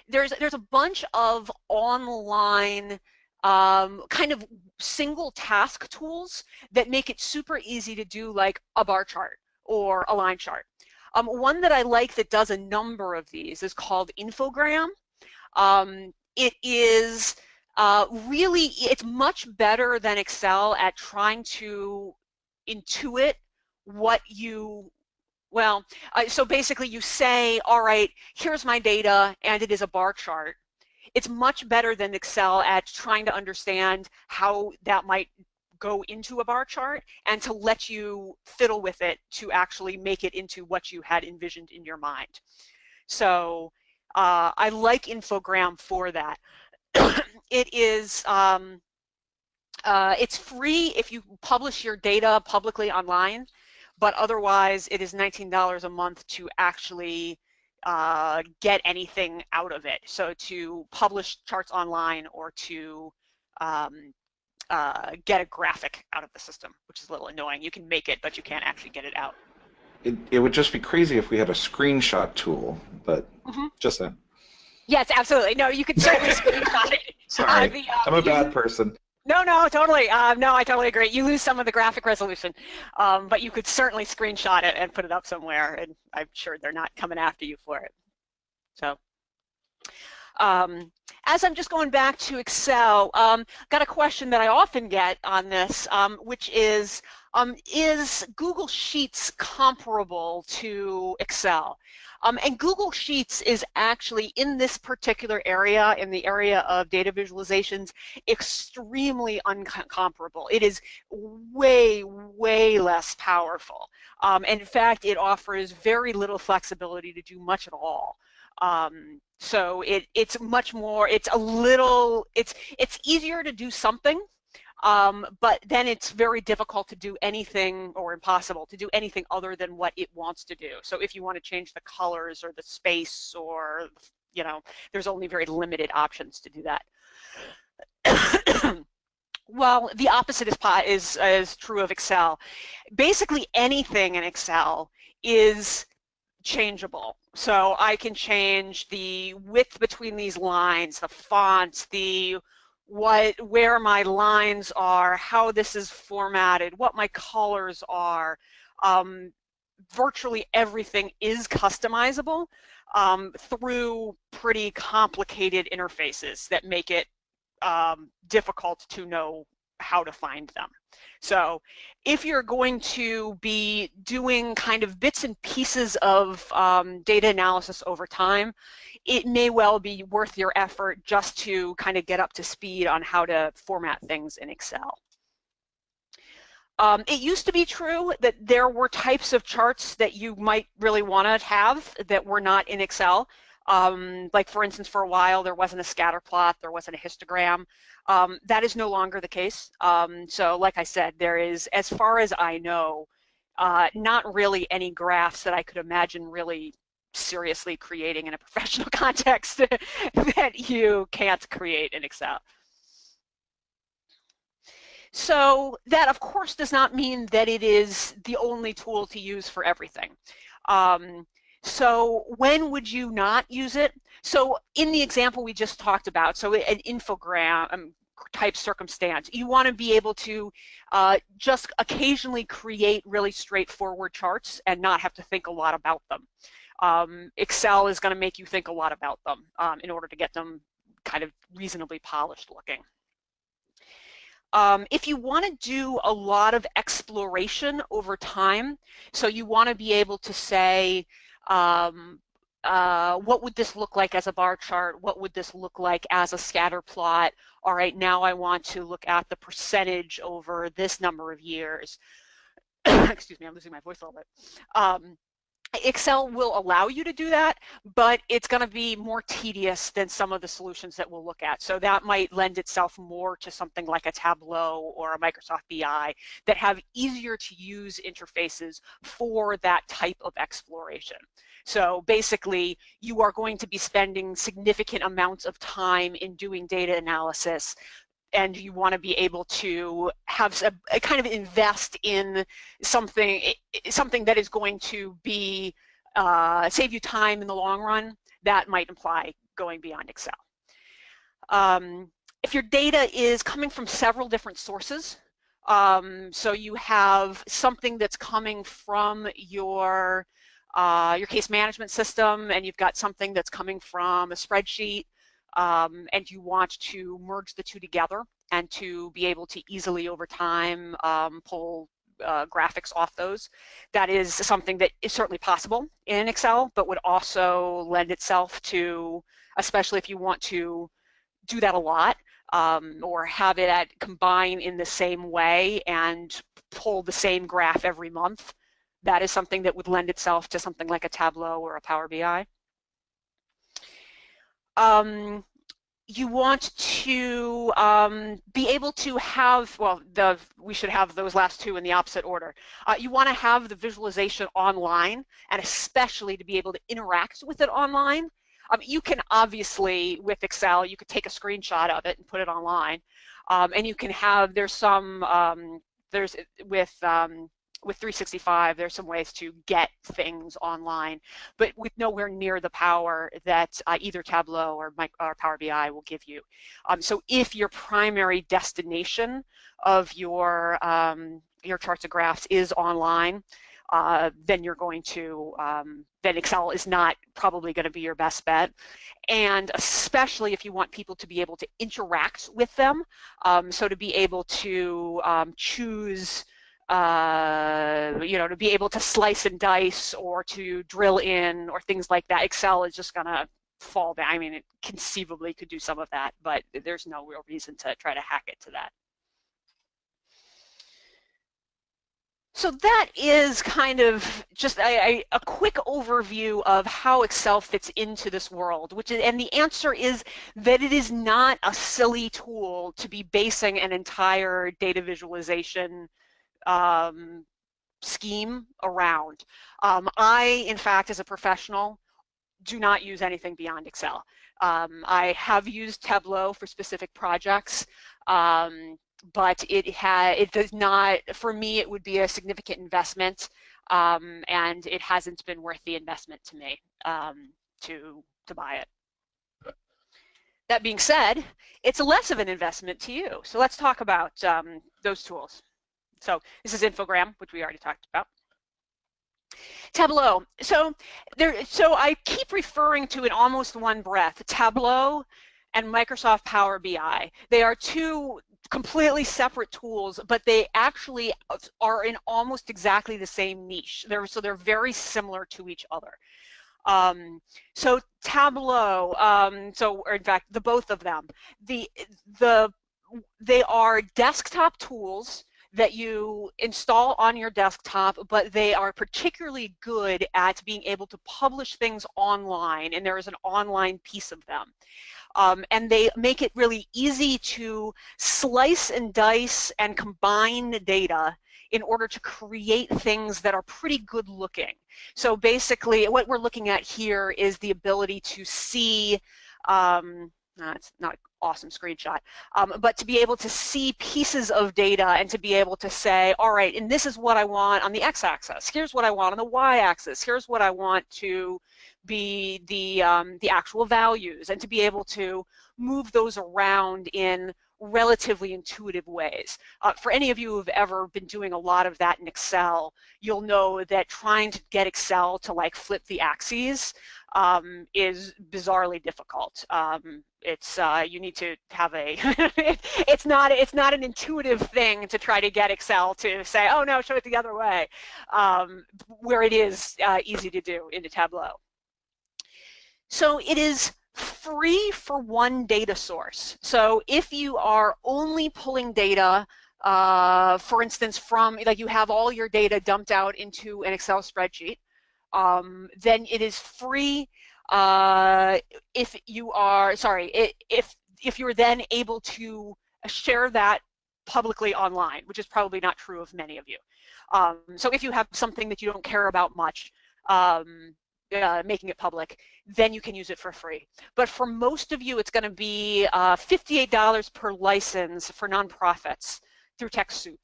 there's a bunch of online kind of single task tools that make it super easy to do, like a bar chart or a line chart. One that I like that does a number of these is called Infogr.am. it is really, it's much better than Excel at trying to intuit what you, well, so basically you say, all right, here's my data and it is a bar chart. It's much better than Excel at trying to understand how that might go into a bar chart and to let you fiddle with it to actually make it into what you had envisioned in your mind. So I like Infogr.am for that. It is, it's free if you publish your data publicly online, but otherwise it is $19 a month to actually get anything out of it. So to publish charts online or to get a graphic out of the system, which is a little annoying. You can make it, but you can't actually get it out. It would just be crazy if we had a screenshot tool, but just that. Yes, absolutely. No, you could certainly screenshot it. Sorry, I'm a bad person. No, totally. No, I totally agree. You lose some of the graphic resolution, but you could certainly screenshot it and put it up somewhere, and I'm sure they're not coming after you for it. So, as I'm just going back to Excel, got a question that I often get on this, which is Google Sheets comparable to Excel? And Google Sheets is actually, in this particular area, in the area of data visualizations, extremely uncomparable. It is way, way less powerful. And in fact, it offers very little flexibility to do much at all. So it's much more, it's easier to do something, but then it's very difficult to do anything, or impossible to do anything other than what it wants to do. So if you want to change the colors or the space, or, you know, there's only very limited options to do that. Well, the opposite is true of Excel. Basically anything in Excel is changeable. So I can change the width between these lines, the fonts, where my lines are, how this is formatted, what my colors are. Virtually everything is customizable through pretty complicated interfaces that make it difficult to know how to find them. So if you're going to be doing kind of bits and pieces of data analysis over time, it may well be worth your effort just to kind of get up to speed on how to format things in Excel. It used to be true that there were types of charts that you might really want to have that were not in Excel. Like, for instance, for a while there wasn't a scatter plot, there wasn't a histogram. That is no longer the case. So like I said, there is, as far as I know, not really any graphs that I could imagine really seriously creating in a professional context that you can't create in Excel. So that, of course, does not mean that it is the only tool to use for everything. So when would you not use it? So in the example we just talked about, so an Infogr.am type circumstance, you want to be able to just occasionally create really straightforward charts and not have to think a lot about them. Excel is going to make you think a lot about them in order to get them kind of reasonably polished looking. If you want to do a lot of exploration over time, so you want to be able to say, what would this look like as a bar chart? What would this look like as a scatter plot? All right, now I want to look at the percentage over this number of years. Excuse me, I'm losing my voice a little bit. Excel will allow you to do that, but it's going to be more tedious than some of the solutions that we'll look at. So that might lend itself more to something like a Tableau or a Microsoft BI that have easier to use interfaces for that type of exploration. So basically, you are going to be spending significant amounts of time in doing data analysis, and you want to be able to have a kind of invest in something that is going to be save you time in the long run. That might imply going beyond Excel. If your data is coming from several different sources, so you have something that's coming from your case management system, and you've got something that's coming from a spreadsheet, and you want to merge the two together and to be able to easily over time pull graphics off those. That is something that is certainly possible in Excel, but would also lend itself to, especially if you want to do that a lot, or have it combine in the same way and pull the same graph every month. That is something that would lend itself to something like a Tableau or a Power BI. You want to be able to have, well, we should have those last two in the opposite order. You want to have the visualization online, and especially to be able to interact with it online. You can obviously, with Excel, you could take a screenshot of it and put it online, and you can have, with 365, there's some ways to get things online, but with nowhere near the power that either Tableau or Power BI will give you. So if your primary destination of your charts and graphs is online, then you're going to, then Excel is not probably going to be your best bet. And especially if you want people to be able to interact with them, so to be able to choose, to be able to slice and dice or to drill in or things like that, Excel is just going to fall down. I mean, it conceivably could do some of that, but there's no real reason to try to hack it to that. So that is kind of just a quick overview of how Excel fits into this world, and the answer is that it is not a silly tool to be basing an entire data visualization scheme around. I, in fact, as a professional, do not use anything beyond Excel. I have used Tableau for specific projects, but it does not, for me, it would be a significant investment, and it hasn't been worth the investment to me to buy it. That being said, it's less of an investment to you. So let's talk about those tools. So this is Infogr.am, which we already talked about. Tableau. So I keep referring to in almost one breath, Tableau and Microsoft Power BI. They are two completely separate tools, but they actually are in almost exactly the same niche. So they're very similar to each other. So Tableau, or in fact, the both of them, they are desktop tools that you install on your desktop, but they are particularly good at being able to publish things online, and there is an online piece of them. And they make it really easy to slice and dice and combine data in order to create things that are pretty good looking. So basically what we're looking at here is the ability to see, it's not an awesome screenshot, but to be able to see pieces of data and to be able to say, all right, and this is what I want on the x-axis, here's what I want on the y-axis, here's what I want to be the actual values, and to be able to move those around in relatively intuitive ways. For any of you who've ever been doing a lot of that in Excel, you'll know that trying to get Excel to like flip the axes is bizarrely difficult. You need to have a it's not an intuitive thing to try to get Excel to say, oh no, show it the other way, where it is easy to do into Tableau. So it is free for one data source. So if you are only pulling data, for instance, from, like, you have all your data dumped out into an Excel spreadsheet, then it is free if you are, if you're then able to share that publicly online, which is probably not true of many of you. So if you have something that you don't care about much, making it public, then you can use it for free. But for most of you, it's going to be $58 per license for nonprofits through TechSoup.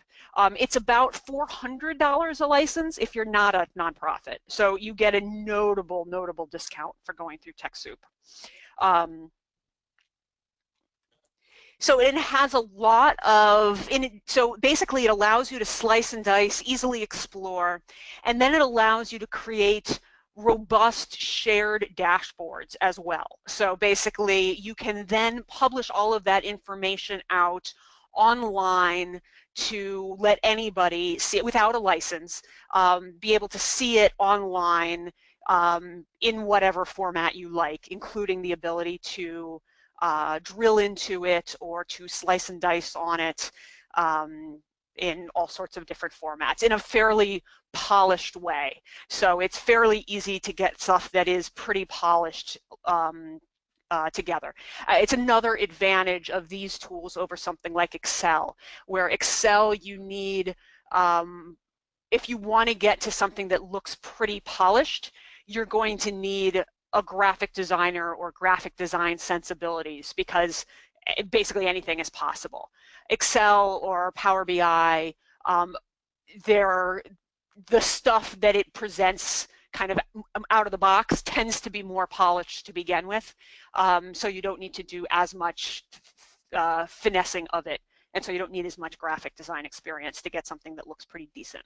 It's about $400 a license if you're not a nonprofit. So you get a notable discount for going through TechSoup. So it has a lot of, so basically it allows you to slice and dice, easily explore, and then it allows you to create robust shared dashboards as well. So basically, you can then publish all of that information out online to let anybody see it without a license, be able to see it online in whatever format you like, including the ability to drill into it or to slice and dice on it in all sorts of different formats in a fairly polished way. So it's fairly easy to get stuff that is pretty polished together. It's another advantage of these tools over something like Excel, where Excel you need, if you want to get to something that looks pretty polished, you're going to need a graphic designer or graphic design sensibilities, because basically anything is possible. Excel or Power BI, the stuff that it presents kind of out of the box tends to be more polished to begin with, so you don't need to do as much finessing of it, and so you don't need as much graphic design experience to get something that looks pretty decent.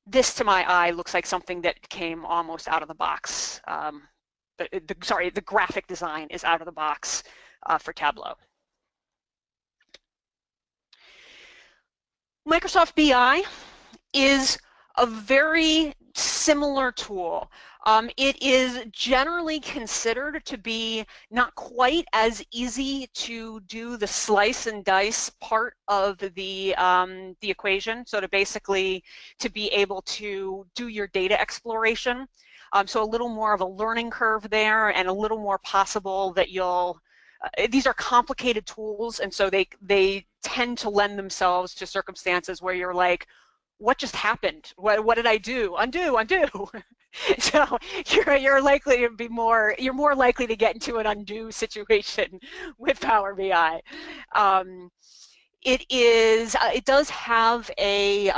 This, to my eye, looks like something that came almost out of the box. Sorry, the graphic design is out of the box for Tableau. Microsoft BI is a very similar tool. It is generally considered to be not quite as easy to do the slice and dice part of the equation. So to basically to be able to do your data exploration. So a little more of a learning curve there, and a little more possible that you'll. These are complicated tools, and so they tend to lend themselves to circumstances where you're like, what just happened? What did I do? Undo. So you're likely to be you're more likely to get into an undo situation with Power BI. It does have a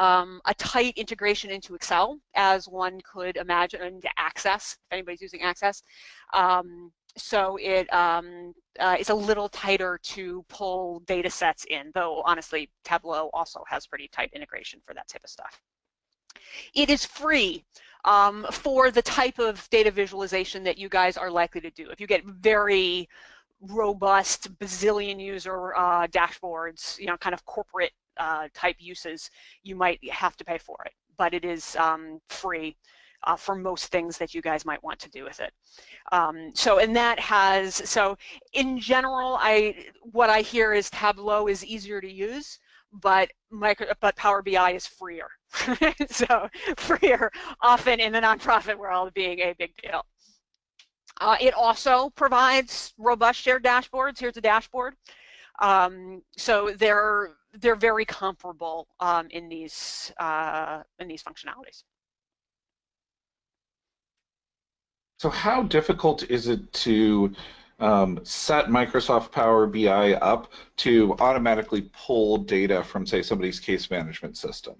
tight integration into Excel, as one could imagine, and Access, if anybody's using Access. So it's a little tighter to pull data sets in, though honestly Tableau also has pretty tight integration for that type of stuff. It is free for the type of data visualization that you guys are likely to do. If you get very robust bazillion user dashboards, kind of corporate type uses, you might have to pay for it, but it is free for most things that you guys might want to do with it. So in general, what I hear is Tableau is easier to use, but Power BI is freer. So freer, often in the nonprofit world, being a big deal. It also provides robust shared dashboards. Here's a dashboard. So they're very comparable in these functionalities. So how difficult is it to set Microsoft Power BI up to automatically pull data from, say, somebody's case management system?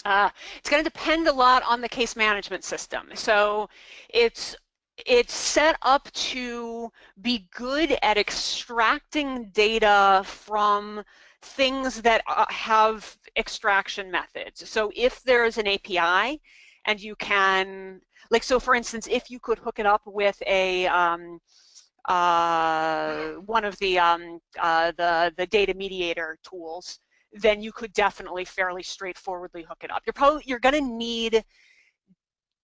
It's going to depend a lot on the case management system. So it's set up to be good at extracting data from things that have extraction methods. So if there's an API and you can, so for instance, if you could hook it up with a one of the data mediator tools, then you could definitely fairly straightforwardly hook it up. You're going to need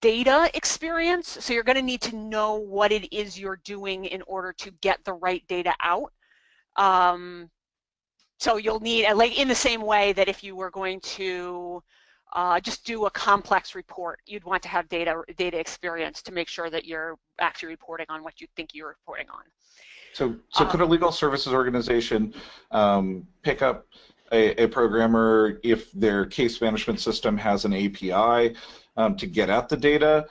data experience, so you're going to need to know what it is you're doing in order to get the right data out. So you'll need, in the same way that if you were going to just do a complex report, you'd want to have data experience to make sure that you're actually reporting on what you think you're reporting on. So could a legal services organization pick up a programmer if their case management system has an API to get at the data,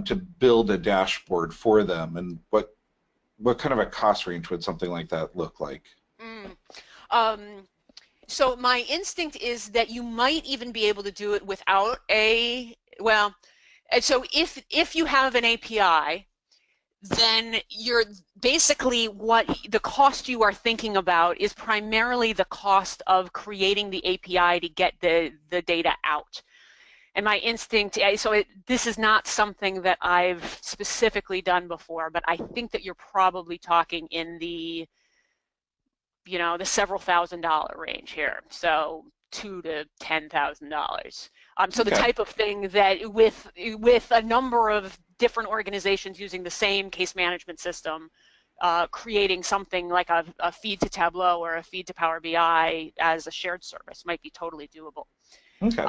to build a dashboard for them? And what kind of a cost range would something like that look like? So my instinct is that you might even be able to do it without so if you have an API, then you're basically the cost you are thinking about is primarily the cost of creating the API to get the data out. And my instinct, this is not something that I've specifically done before, but I think that you're probably talking in the, the several $1,000s range here. So $2,000 to $10,000. So the Okay. type of thing that with a number of different organizations using the same case management system, creating something like a feed to Tableau or a feed to Power BI as a shared service might be totally doable. Okay.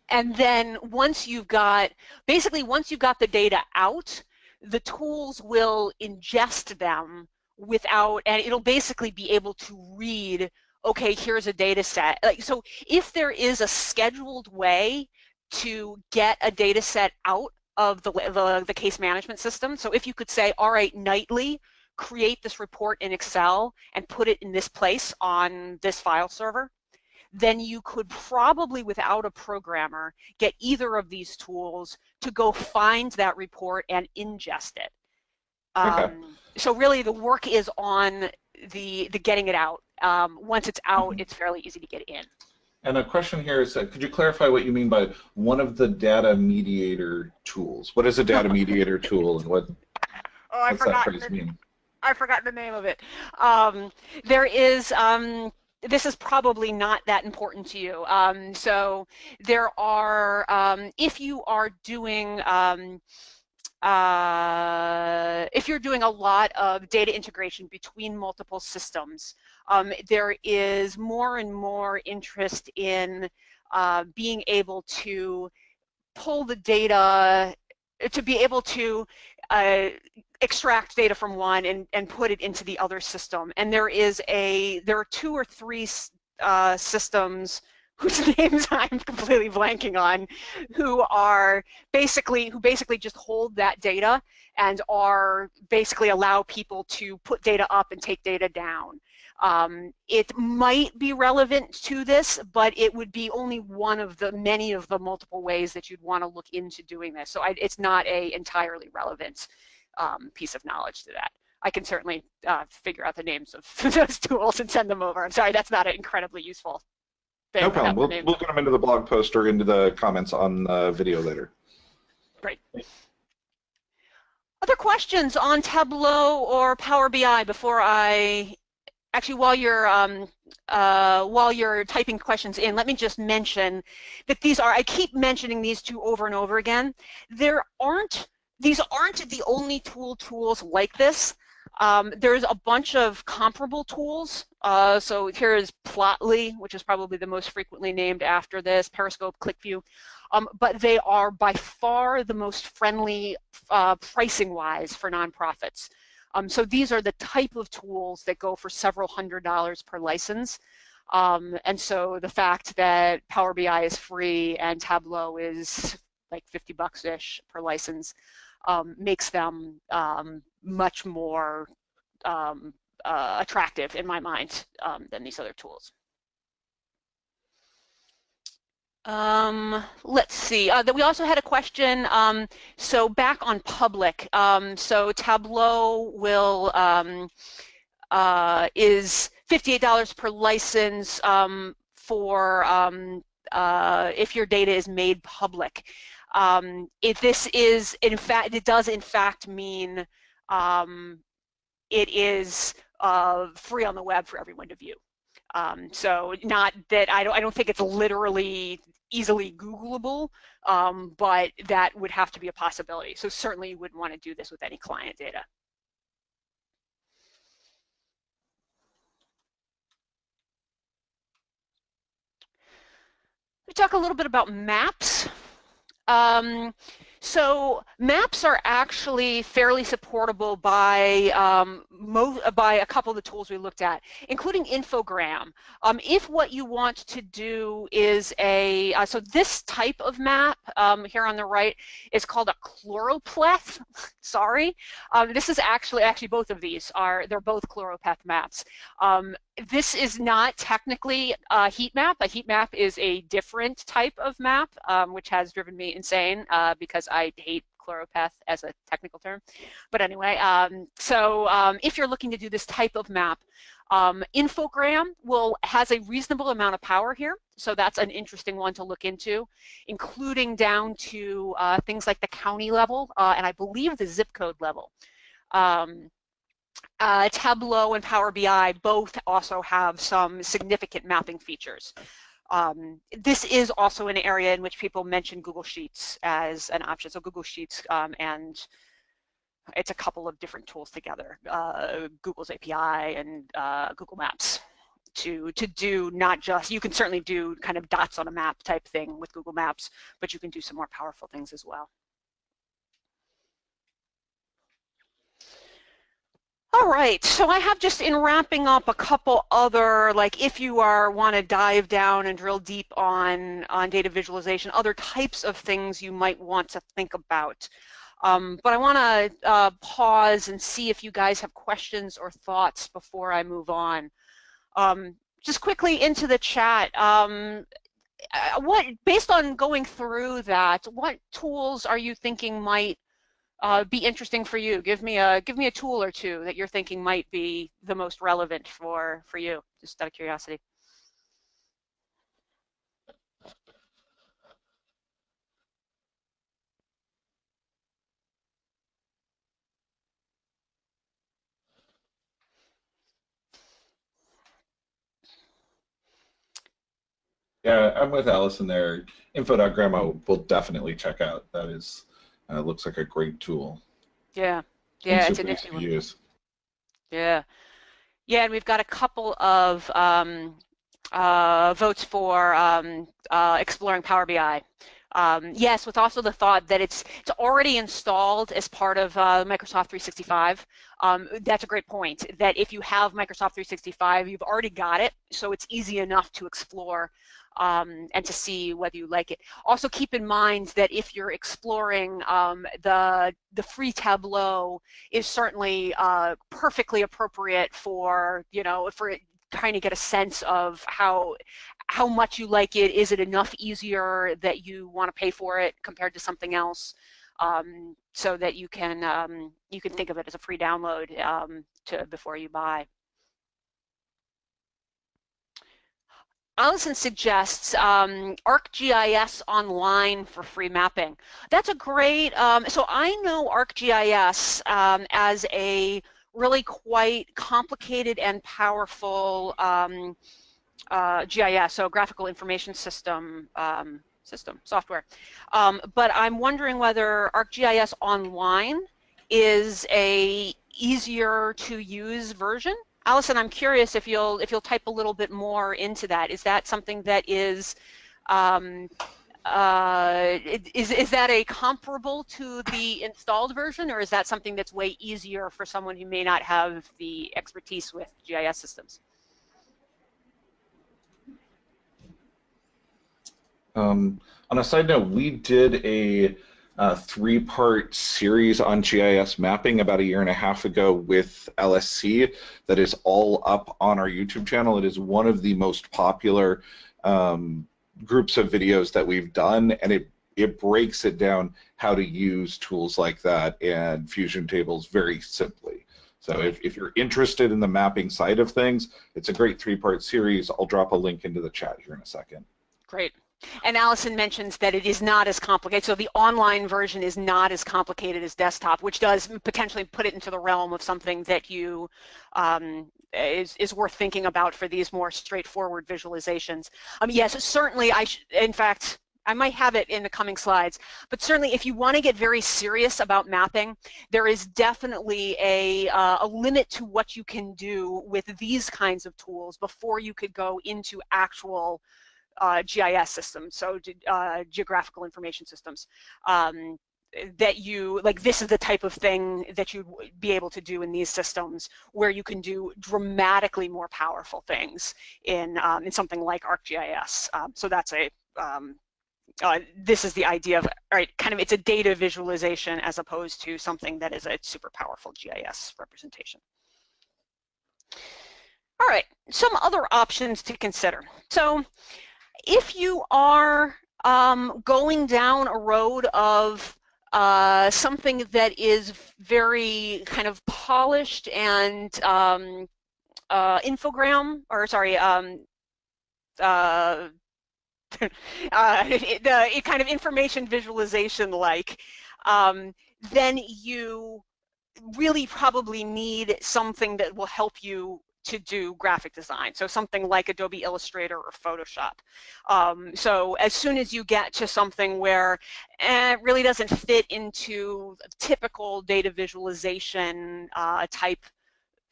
And then once you've got the data out, the tools will ingest them and it'll basically be able to read, okay, here's a data set. So if there is a scheduled way to get a data set out of the case management system, so if you could say, all right, nightly, create this report in Excel and put it in this place on this file server, then you could probably, without a programmer, get either of these tools to go find that report and ingest it. Okay. So really the work is on the getting it out. Once it's out, it's fairly easy to get in. And a question here is, could you clarify what you mean by one of the data mediator tools? What is a data mediator tool, and what's that phrase mean? I forgot the name of it. There is, this is probably not that important to you. So there are, if you are doing, if you're doing a lot of data integration between multiple systems, there is more and more interest in being able to pull the data, to be able to extract data from one and put it into the other system. And there are 2 or 3 systems whose names I'm completely blanking on, who basically just hold that data and are basically allow people to put data up and take data down. It might be relevant to this, but it would be only one of the many of the multiple ways that you'd want to look into doing this. So it's not a entirely relevant piece of knowledge to that. I can certainly figure out the names of those tools and send them over. I'm sorry, that's not an incredibly useful thing. No problem. We'll get them into the blog post or into the comments on the video later. Great. Other questions on Tableau or Power BI before I... Actually, while you're typing questions in, let me just mention that I keep mentioning these two over and over again. These aren't the only tools like this. There's a bunch of comparable tools. So here is Plotly, which is probably the most frequently named after this, Periscope, ClickView. But they are by far the most friendly pricing-wise for nonprofits. So these are the type of tools that go for several $100s per license. And so the fact that Power BI is free and Tableau is like $50-ish per license makes them much more attractive in my mind than these other tools. Let's see. We also had a question. So back on public. So Tableau is $58 per license for if your data is made public. If this is, in fact, it does in fact mean it is free on the web for everyone to view. So not that I don't think it's literally easily Googleable, but that would have to be a possibility. So certainly you wouldn't want to do this with any client data. We talk a little bit about maps. So maps are actually fairly supportable by a couple of the tools we looked at, including Infogr.am. If what you want to do is so this type of map here on the right is called a choropleth. Sorry, this is actually both of these they're both choropleth maps. This is not technically a heat map. A heat map is a different type of map, which has driven me insane because I hate choropleth as a technical term. But anyway, if you're looking to do this type of map, Infogr.am has a reasonable amount of power here. So that's an interesting one to look into, including down to things like the county level and I believe the zip code level. Tableau and Power BI both also have some significant mapping features. This is also an area in which people mention Google Sheets as an option. So Google Sheets and it's a couple of different tools together, Google's API and Google Maps to do not just, you can certainly do kind of dots on a map type thing with Google Maps, but you can do some more powerful things as well. All right, so I have just in wrapping up a couple other, like if you want to dive down and drill deep on data visualization, other types of things you might want to think about. But I want to pause and see if you guys have questions or thoughts before I move on. Just quickly into the chat, based on going through that, what tools are you thinking might be interesting for you? Give me a tool or two that you're thinking might be the most relevant for you, just out of curiosity. Yeah, I'm with Allison there. Infogr.am will definitely check out. That is, looks like a great tool. Yeah, And it's a super nifty easy to one. use. Yeah, and we've got a couple of votes for exploring Power BI. Yes, with also the thought that it's already installed as part of Microsoft 365. That's a great point, that if you have Microsoft 365, you've already got it, so it's easy enough to explore and to see whether you like it. Also keep in mind that if you're exploring, the free Tableau is certainly perfectly appropriate for, for trying to get a sense of how much you like it. Is it enough easier that you want to pay for it compared to something else? So that you can think of it as a free download before you buy. Allison suggests ArcGIS Online for free mapping. That's a great, so I know ArcGIS as a really quite complicated and powerful GIS, so graphical information system software. But I'm wondering whether ArcGIS Online is a easier to use version. Allison, I'm curious if you'll type a little bit more into that. Is that something that is is that a comparable to the installed version, or is that something that's way easier for someone who may not have the expertise with GIS systems? On a side note, we did a three-part series on GIS mapping about a year and a half ago with LSC that is all up on our YouTube channel. It is one of the most popular groups of videos that we've done, and it breaks it down how to use tools like that and fusion tables very simply. So if you're interested in the mapping side of things, it's a great three-part series. I'll drop a link into the chat here in a second. Great. And Allison mentions that it is not as complicated. So the online version is not as complicated as desktop, which does potentially put it into the realm of something that you is worth thinking about for these more straightforward visualizations. Yes, certainly. In fact, I might have it in the coming slides, but certainly if you want to get very serious about mapping, there is definitely a limit to what you can do with these kinds of tools before you could go into actual GIS systems, so geographical information systems, that this is the type of thing that you'd be able to do in these systems, where you can do dramatically more powerful things in something like ArcGIS. So that's this is the idea of, all right, kind of it's a data visualization as opposed to something that is a super powerful GIS representation. All right, some other options to consider. So if you are going down a road of something that is very kind of polished and Infogr.am, or sorry, kind of information visualization like, then you really probably need something that will help you to do graphic design. So something like Adobe Illustrator or Photoshop. So as soon as you get to something where it really doesn't fit into typical data visualization type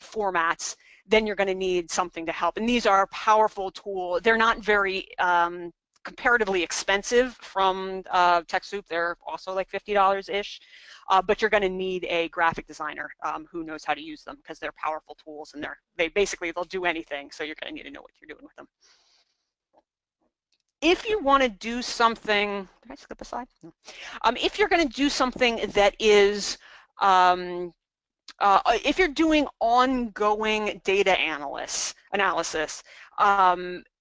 formats, then you're going to need something to help. And these are powerful tools. They're not very comparatively expensive from TechSoup. They're also like $50-ish. But you're going to need a graphic designer who knows how to use them, because they're powerful tools, and they'll do anything. So you're going to need to know what you're doing with them. If you want to do something, did I skip a slide? No. If you're going to do something that is if you're doing ongoing data analysis,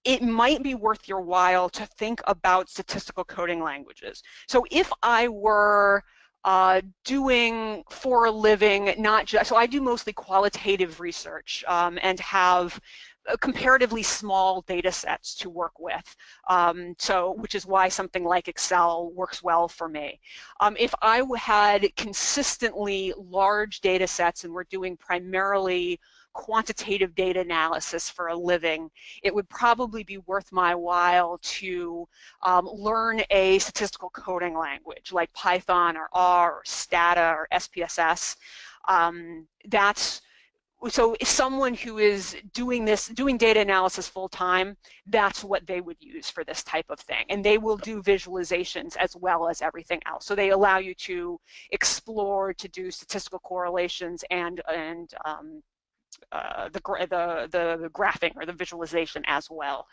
it might be worth your while to think about statistical coding languages. So if I were doing for a living, so I do mostly qualitative research and have comparatively small data sets to work with, which is why something like Excel works well for me. If I had consistently large data sets and we're doing primarily quantitative data analysis for a living, it would probably be worth my while to learn a statistical coding language like Python or R or Stata or SPSS. So if someone who is doing data analysis full time, that's what they would use for this type of thing. And they will do visualizations as well as everything else. So they allow you to explore, to do statistical correlations and the graphing or the visualization as well.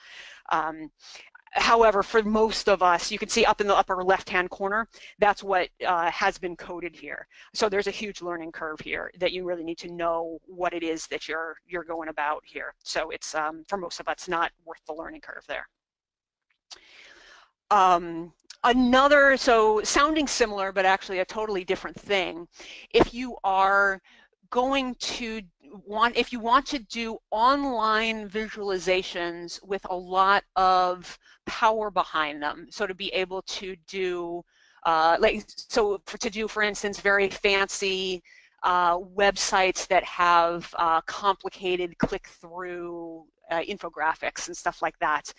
However, for most of us, you can see up in the upper left-hand corner, that's what has been coded here. So there's a huge learning curve here that you really need to know what it is that you're going about here. So it's, for most of us, not worth the learning curve there. So sounding similar, but actually a totally different thing, if you are going to if you want to do online visualizations with a lot of power behind them, so to be able to do for instance, very fancy websites that have complicated click-through infographics and stuff like that.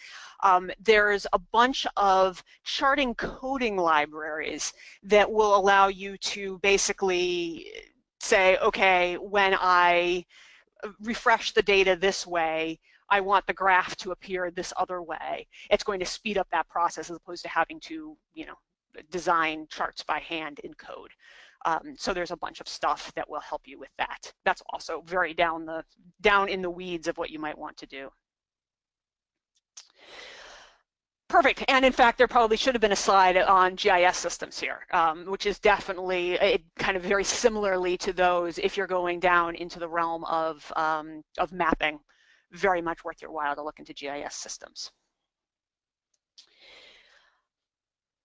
There's a bunch of charting coding libraries that will allow you to basically say, okay, when I refresh the data this way, I want the graph to appear this other way. It's going to speed up that process as opposed to having to, design charts by hand in code. So there's a bunch of stuff that will help you with that. That's also very down in the weeds of what you might want to do. Perfect, and in fact, there probably should have been a slide on GIS systems here, which is definitely kind of very similarly to those if you're going down into the realm of mapping. Very much worth your while to look into GIS systems.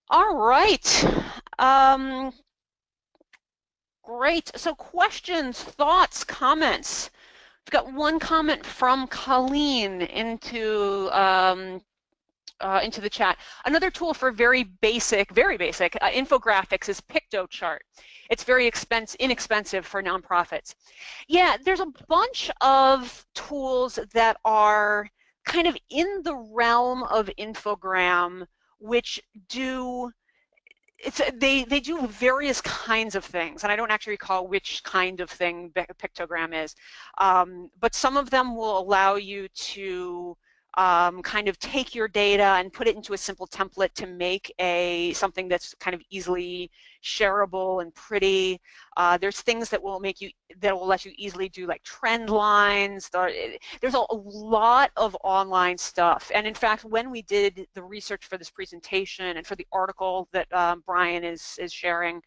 All right, great. So questions, thoughts, comments. We've got one comment from Colleen into the chat. Another tool for very basic infographics is Pictochart. It's very inexpensive for nonprofits. Yeah, there's a bunch of tools that are kind of in the realm of Infogr.am, which do they do various kinds of things, and I don't actually recall which kind of thing Pictochart is, but some of them will allow you to kind of take your data and put it into a simple template to make something that's kind of easily shareable and pretty. There's things that will let you easily do like trend lines. There's a lot of online stuff, and in fact, when we did the research for this presentation and for the article that Brian is sharing,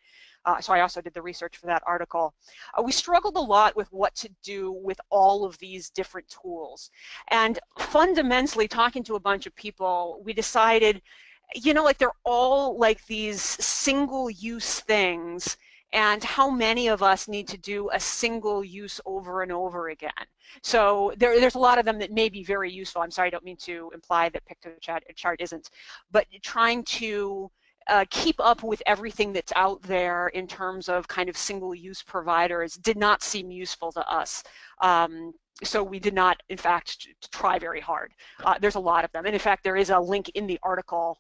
so I also did the research for that article. We struggled a lot with what to do with all of these different tools. And fundamentally, talking to a bunch of people, we decided, like they're all like these single-use things, and how many of us need to do a single use over and over again. So there's a lot of them that may be very useful. I'm sorry, I don't mean to imply that Pictochart isn't, but trying to keep up with everything that's out there in terms of kind of single-use providers did not seem useful to us. So we did not, in fact, try very hard. There's a lot of them. And in fact, there is a link in the article,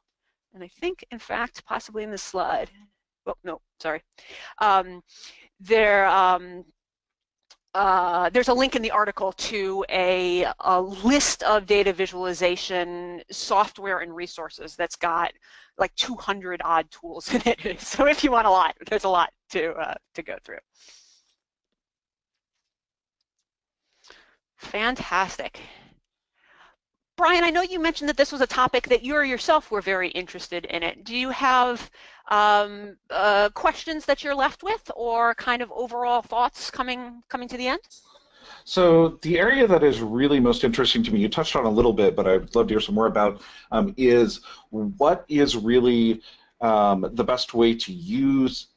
and I think, in fact, possibly in the slide. Oh, no, sorry. There's a link in the article to a list of data visualization software and resources that's got like 200 odd tools in it. So if you want a lot, there's a lot to go through. Fantastic. Brian, I know you mentioned that this was a topic that you yourself were very interested in it. Do you have questions that you're left with, or kind of overall thoughts coming to the end? So the area that is really most interesting to me, you touched on a little bit, but I'd love to hear some more about, is what is really the best way to use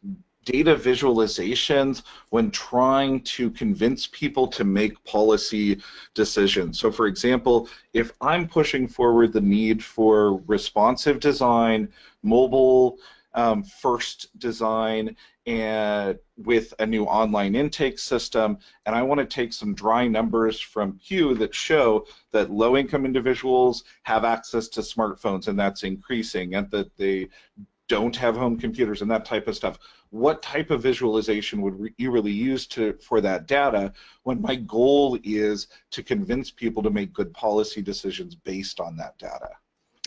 data visualizations when trying to convince people to make policy decisions. So for example, if I'm pushing forward the need for responsive design, mobile first design, and with a new online intake system, and I want to take some dry numbers from Pew that show that low-income individuals have access to smartphones and that's increasing, and that they don't have home computers and that type of stuff. What type of visualization would you really use for that data when my goal is to convince people to make good policy decisions based on that data?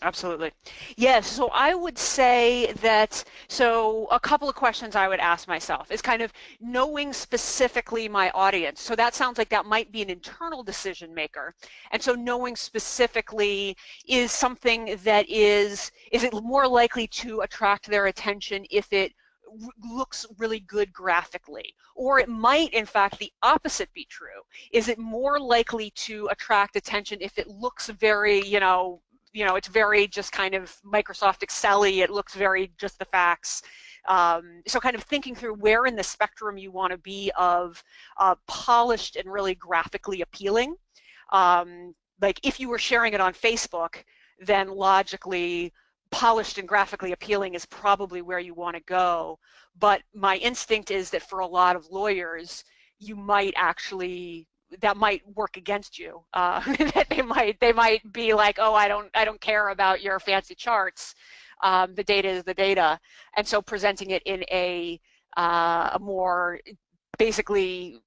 Absolutely. Yes, so I would say that, so a couple of questions I would ask myself is kind of knowing specifically my audience. So that sounds like that might be an internal decision maker. And so knowing specifically is something that is it more likely to attract their attention if it looks really good graphically? Or it might, in fact, the opposite be true. Is it more likely to attract attention if it looks very, it's very just kind of Microsoft Excel-y, it looks very just the facts. So kind of thinking through where in the spectrum you want to be of polished and really graphically appealing. Like if you were sharing it on Facebook, then logically polished and graphically appealing is probably where you want to go. But my instinct is that for a lot of lawyers, you might actually, that might work against you. That they might be like, oh, I don't care about your fancy charts. The data is the data, and so presenting it in a more basically,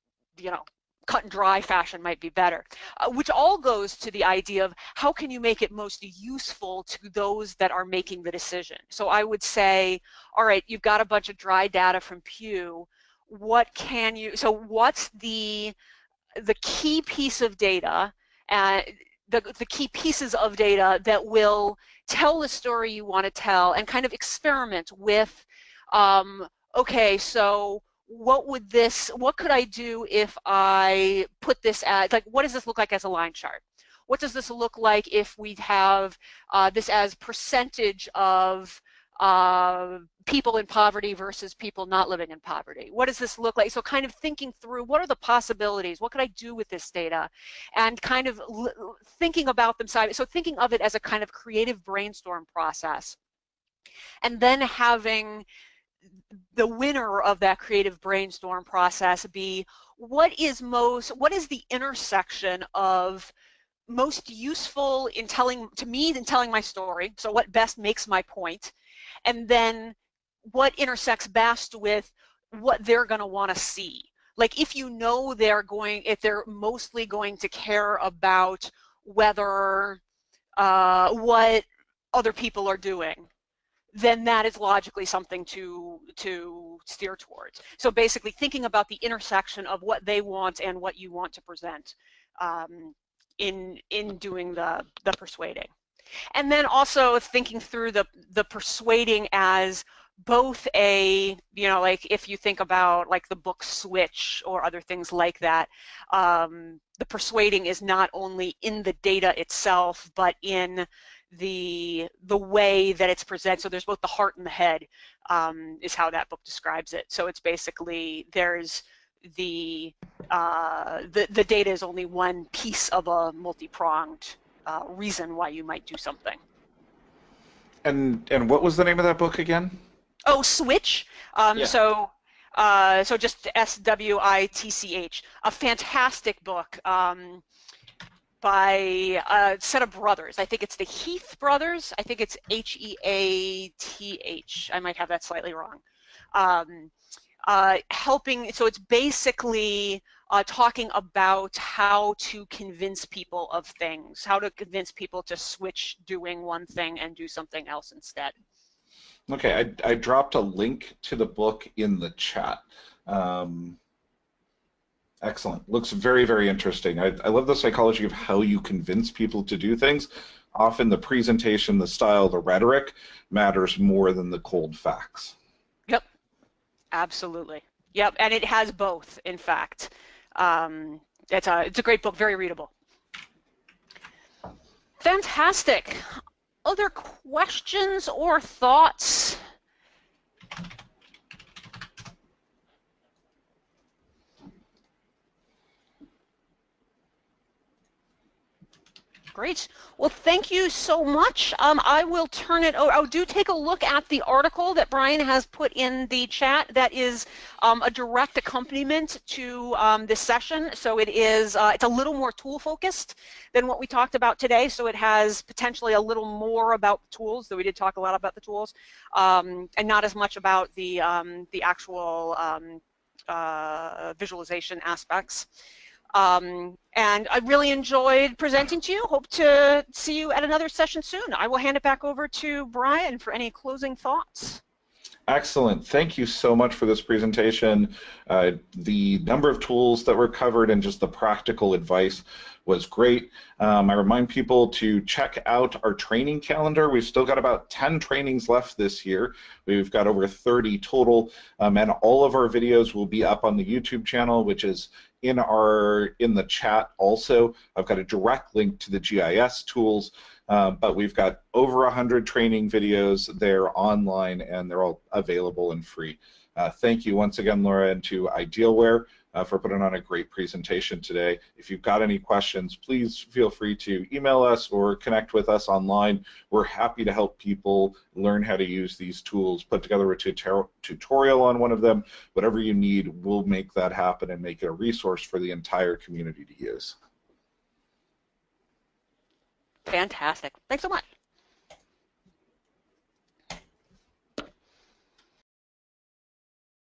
cut and dry fashion might be better. Which all goes to the idea of how can you make it most useful to those that are making the decision. So I would say, all right, you've got a bunch of dry data from Pew. What can you? So what's the key piece of data, the key pieces of data that will tell the story you want to tell, and kind of experiment with, okay, so what could I do if I put this as, like, what does this look like as a line chart? What does this look like if we have this as percentage of people in poverty versus people not living in poverty? What does this look like? So kind of thinking through, what are the possibilities? What could I do with this data? And kind of thinking about them, so thinking of it as a kind of creative brainstorm process. And then having the winner of that creative brainstorm process be, what is the intersection of most useful in telling my story, so what best makes my point, and then what intersects best with what they're going to want to see. Like if they're mostly going to care about whether what other people are doing, then that is logically something to steer towards. So basically thinking about the intersection of what they want and what you want to present in doing the persuading. And then also thinking through the persuading as both a, like if you think about like the book Switch or other things like that, the persuading is not only in the data itself, but in the way that it's presented. So there's both the heart and the head, is how that book describes it. So it's basically, there's the data is only one piece of a multi-pronged reason why you might do something. And what was the name of that book again? Oh, Switch. Yeah. So just SWITCH. A fantastic book by a set of brothers. I think it's the Heath brothers. I think it's Heath. I might have that slightly wrong. Helping, so it's basically talking about how to convince people of things, how to convince people to switch doing one thing and do something else instead. Okay, I dropped a link to the book in the chat. Excellent. Looks very, very interesting. I love the psychology of how you convince people to do things. Often the presentation, the style, the rhetoric matters more than the cold facts. Yep, absolutely. Yep, and it has both, in fact. It's a great book, very readable. Fantastic. Other questions or thoughts? Great. Well, thank you so much. I will turn it over. Oh, do take a look at the article that Brian has put in the chat. That is a direct accompaniment to this session. So it is, it's a little more tool focused than what we talked about today. So it has potentially a little more about the tools, though we did talk a lot about the tools, and not as much about the actual visualization aspects. And I really enjoyed presenting to you. Hope to see you at another session soon. I will hand it back over to Brian for any closing thoughts. Excellent. Thank you so much for this presentation. The number of tools that were covered and just the practical advice was great. I remind people to check out our training calendar. We've still got about 10 trainings left this year. We've got over 30 total, and all of our videos will be up on the YouTube channel, which is in the chat also. I've got a direct link to the GIS tools, but we've got over 100 training videos there online, and they're all available and free. Thank you once again, Laura, and to Idealware for putting on a great presentation today. If you've got any questions, please feel free to email us or connect with us online. We're happy to help people learn how to use these tools, put together a tutorial on one of them. Whatever you need, we'll make that happen and make it a resource for the entire community to use. Fantastic. Thanks so much.